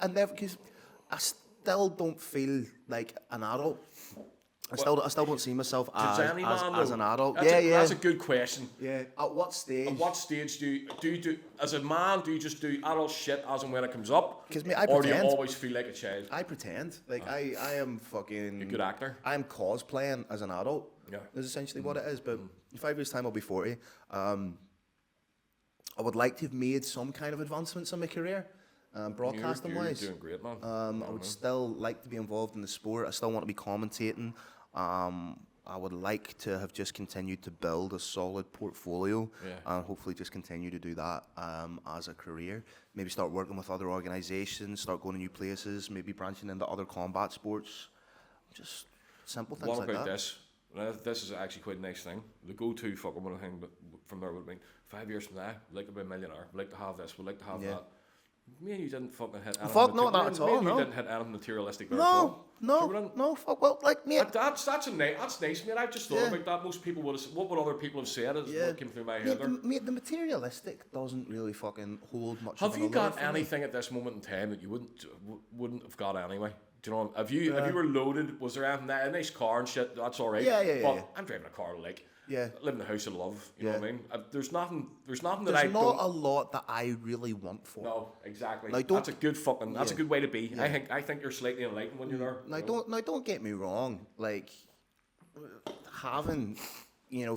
never, because I still don't feel like an adult. I still don't see myself as an adult. That's a good question. Yeah. At what stage? At what stage do you as a man, do you just do adult shit as and when it comes up? Because I or do you pretend. always feel like a child? I pretend. Like I am fucking. You're a good actor. I'm cosplaying as an adult. Yeah. Is essentially what it is. But in 5 years' time, I'll be 40. I would like to have made some kind of advancements in my career. Broadcasting wise. You're doing great, man. I would still like to be involved in the sport. I still want to be commentating. I would like to have just continued to build a solid portfolio and hopefully just continue to do that as a career. Maybe start working with other organisations, start going to new places, maybe branching into other combat sports. Just simple things like that. What about this? Now, this is actually quite a nice thing. The go-to fucking one thing from there would be 5 years from now, we'd like to be a millionaire. We'd like to have this. We'd like to have that. Me and you didn't fucking hit anything. Fuck no, not at all. You didn't hit anything materialistic there. No. Fuck. Well, like mate. That's nice, mate. I just thought about that. Most people would have. What would other people have said? Is what came through my head there. Mate, the materialistic doesn't really fucking hold much. Have you got anything at this moment in time that you wouldn't have got anyway? Do you know? If you were loaded, was there anything? A nice car and shit. That's all right. Yeah. I'm driving a car like. Yeah. I live in a house of love. You know what I mean? There's nothing that I don't. There's not a lot that I really want for. No, exactly. Like, that's a good fucking. That's a good way to be. Yeah. I think you're slightly enlightened when you're there. Now don't get me wrong. Like having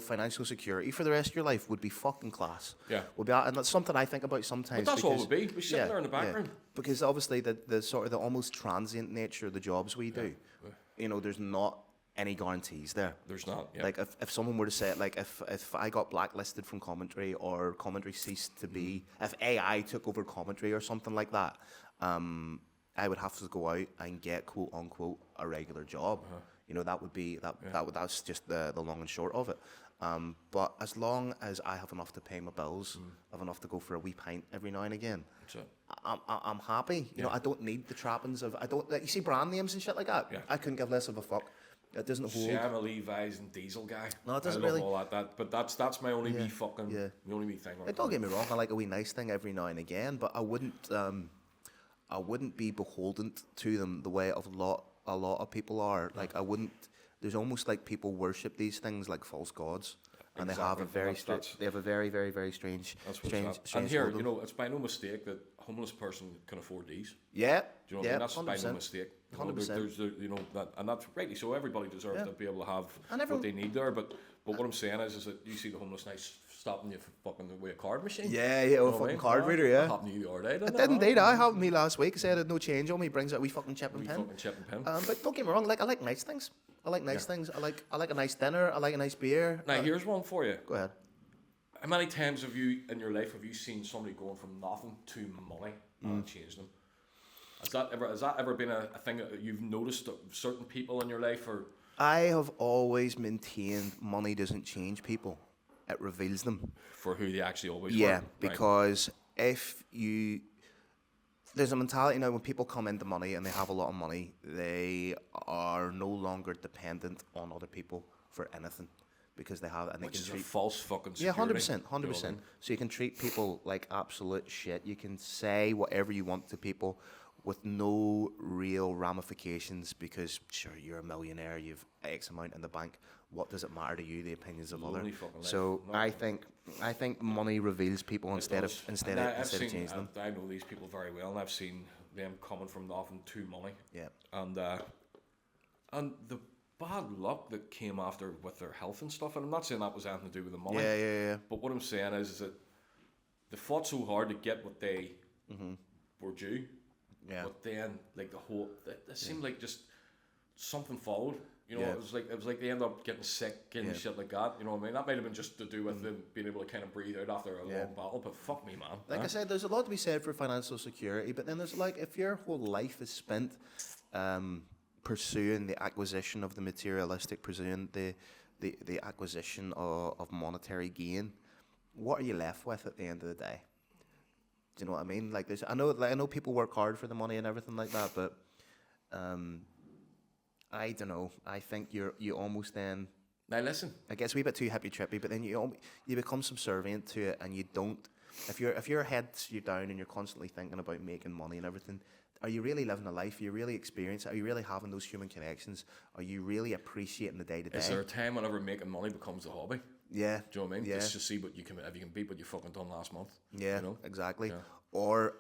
financial security for the rest of your life would be fucking class. Yeah. Would be, and that's something I think about sometimes. But that's all it would be. We're sitting there in the background. Yeah. Because obviously the sort of the almost transient nature of the jobs we do. There's not any guarantees there. There's not. Yeah. Like if someone were to say, like if I got blacklisted from commentary or commentary ceased to be, if AI took over commentary or something like that, I would have to go out and get quote unquote a regular job. That would be that's just the long and short of it. But as long as I have enough to pay my bills, have enough to go for a wee pint every now and again, I'm happy. I don't need the trappings of you see brand names and shit like that. Yeah. I couldn't give less of a fuck. It doesn't hold. See, I'm a Levi's and Diesel guy. No, it doesn't I love really. all that, but that's my only wee fucking, my only wee thing. Don't get me wrong. I like a wee nice thing every now and again, but I wouldn't be beholden to them the way a lot of people are. Like I wouldn't. There's almost like people worship these things like false gods, and they have a very very very very strange. And here, it's by no mistake that a homeless person can afford these. Yeah. Do you know what I mean? That's 100%. By no mistake. 100%. There's that, and that's rightly so. Everybody deserves to be able to have what they need there. But what I'm saying is that you see the homeless nice stopping you fucking with a card machine. Yeah, a fucking card reader. Yeah. That happened to you the other day. It did indeed. I happened to me last week. I said I had no change on me. Brings out a wee fucking chip and pin. But don't get me wrong. Like I like nice things. I like nice things. I like a nice dinner. I like a nice beer. Now here's one for you. Go ahead. How many times have you in your life seen somebody going from nothing to money and changed them? Has that ever been a thing that you've noticed that certain people in your life, or I have always maintained money doesn't change people; it reveals them. For who they actually always Yeah, were. Right. because if you there's a mentality now when people come into money and they have a lot of money, they are no longer dependent on other people for anything because they have and they Which can is a treat false fucking yeah, security. 100%, You know what I 100%. mean? So you can treat people like absolute shit. You can say whatever you want to people with no real ramifications because sure you're a millionaire, you've X amount in the bank. What does it matter to you? The opinions of Lonely others. fucking life. So No. I think money reveals people It instead of does. instead And of I've instead of seen, changing them. I know these people very well, and I've seen them coming from nothing to money. Yeah. And the bad luck that came after with their health and stuff, and I'm not saying that was anything to do with the money. Yeah. But what I'm saying is that they fought so hard to get what they were due. Yeah. But then, like the whole, it seemed like just something followed. You know, Yeah. it was like they ended up getting sick and shit like that. You know what I mean? That might have been just to do with them being able to kind of breathe out after a long battle. But fuck me, man. Like I said, there's a lot to be said for financial security, but then there's like if your whole life is spent pursuing the acquisition of the materialistic, pursuing the acquisition of monetary gain, what are you left with at the end of the day? Do you know what I mean? Like I know people work hard for the money and everything like that, but I don't know. I think you almost then. Now listen. I guess a wee bit too hippy trippy, but then you become subservient to it, and you don't. If your head's you down and you're constantly thinking about making money and everything, are you really living a life? Are you really experiencing? Are you really having those human connections? Are you really appreciating the day to day? Is there a time whenever making money becomes a hobby? Yeah. Do you know what I mean? Yeah. Just to see what you can, if you can beat what you fucking done last month. Yeah, You know? exactly. Yeah. Or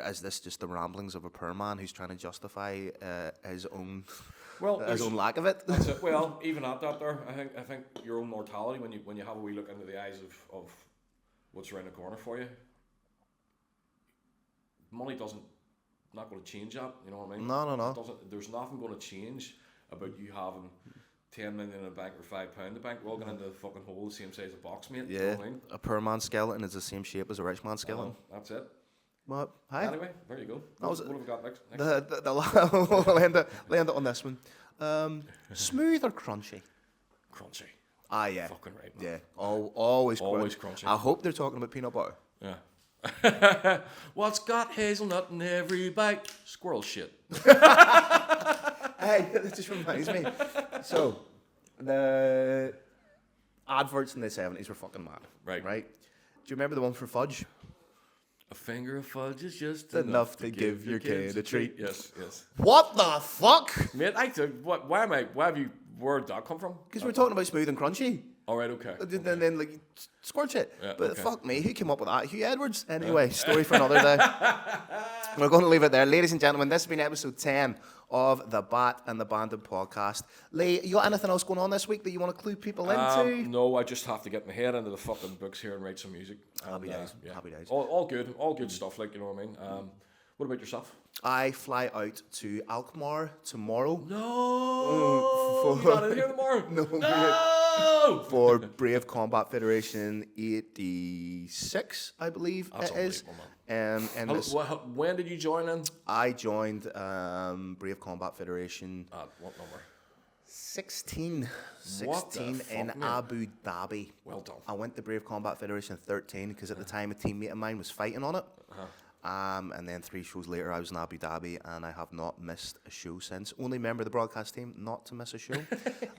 is this just the ramblings of a poor man who's trying to justify his own his own lack of it? That's it. Well, even at that, there, I think your own mortality when you have a wee look into the eyes of what's around the corner for you. Money not going to change that. You know what I mean? No. It doesn't. There's nothing going to change about you having 10 million in the bank or £5 in the bank. We're all going into the fucking hole the same size as a box, mate. Yeah, You know what I mean? a poor man's skeleton is the same shape as a rich man's skeleton. That's it. Well, hi. Anyway, there you go. What have we got next? We'll end it on this one. Smooth or crunchy? Crunchy. Ah, yeah. Fucking right, man. Yeah, always crunchy. I hope they're talking about peanut butter. Yeah. What's got hazelnut in every bite? Squirrel shit. Hey, that just reminds me. So, the adverts in the 70s were fucking mad. Right. Right? Do you remember the one for fudge? A finger of fudge is just Enough to give your kids kid a treat. Yes. What the fuck? Mate, I took what? Why have you? Where'd that come from? Because we're talking about smooth and crunchy. All right, okay. And then like scorch it. Yeah, But okay. fuck me, who came up with that? Hugh Edwards. Anyway, story for another day. We're going to leave it there. Ladies and gentlemen, this has been episode 10 of the Bat and the Bandit podcast. Lee, you got anything else going on this week that you want to clue people into? No, I just have to get my head into the fucking books here and write some music. Happy And, days. yeah. Happy days. All good stuff, like, you know what I mean? What about yourself? I fly out to Alkmaar tomorrow. No! You got in here tomorrow? No! For Brave Combat Federation 86, I believe That's it is. unbelievable, And this, When did you join in? I joined Brave Combat Federation What number? 16 What the fuck, in mate? Abu Dhabi. Well done. I went to Brave Combat Federation 13 because at the time a teammate of mine was fighting on it. And then 3 shows later I was in Abu Dhabi and I have not missed a show since. Only member of the broadcast team not to miss a show.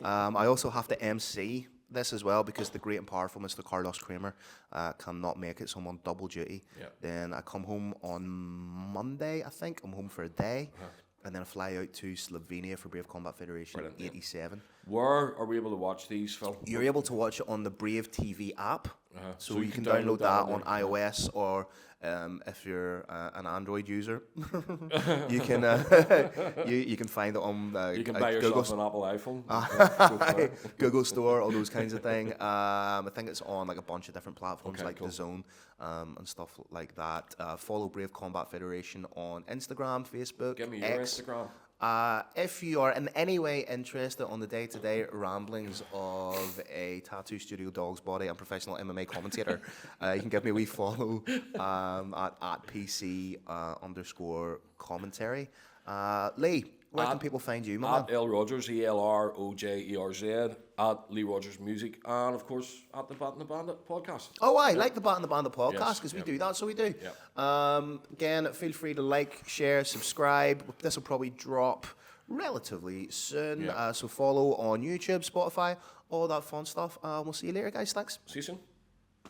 I also have to MC this as well because the great and powerful Mr. Carlos Kramer cannot make it, so I'm on double duty. Yep. Then I come home on Monday, I think. I'm home for a day. And then I fly out to Slovenia for Brave Combat Federation Brilliant, yeah. 87. Where are we able to watch these, Phil? You're able to watch it on the Brave TV app. So you can download download that that on on iOS or if you're an Android user, you can you can find it on You can buy yourself an Apple iPhone. Google Store, all those kinds of things. I think it's on like a bunch of different platforms Okay, like cool. DAZN and stuff like that. Follow Brave Combat Federation on Instagram, Facebook, Give me your X. Instagram. If you are in any way interested on the day-to-day ramblings of a tattoo studio dog's body and professional MMA commentator, you can give me a wee follow at PC _commentary. Lee, Where can people find you, my At man? L Rogers, ELROJERZ, at Lee Rogers Music, and of course at the Bat and the Bandit podcast. Oh, I like the Bat and the Bandit podcast Yes, because we yep. do that, so we do. Yep. Again, feel free to like, share, subscribe. This will probably drop relatively soon. Yeah. So follow on YouTube, Spotify, all that fun stuff. We'll see you later, guys. Thanks. See you soon.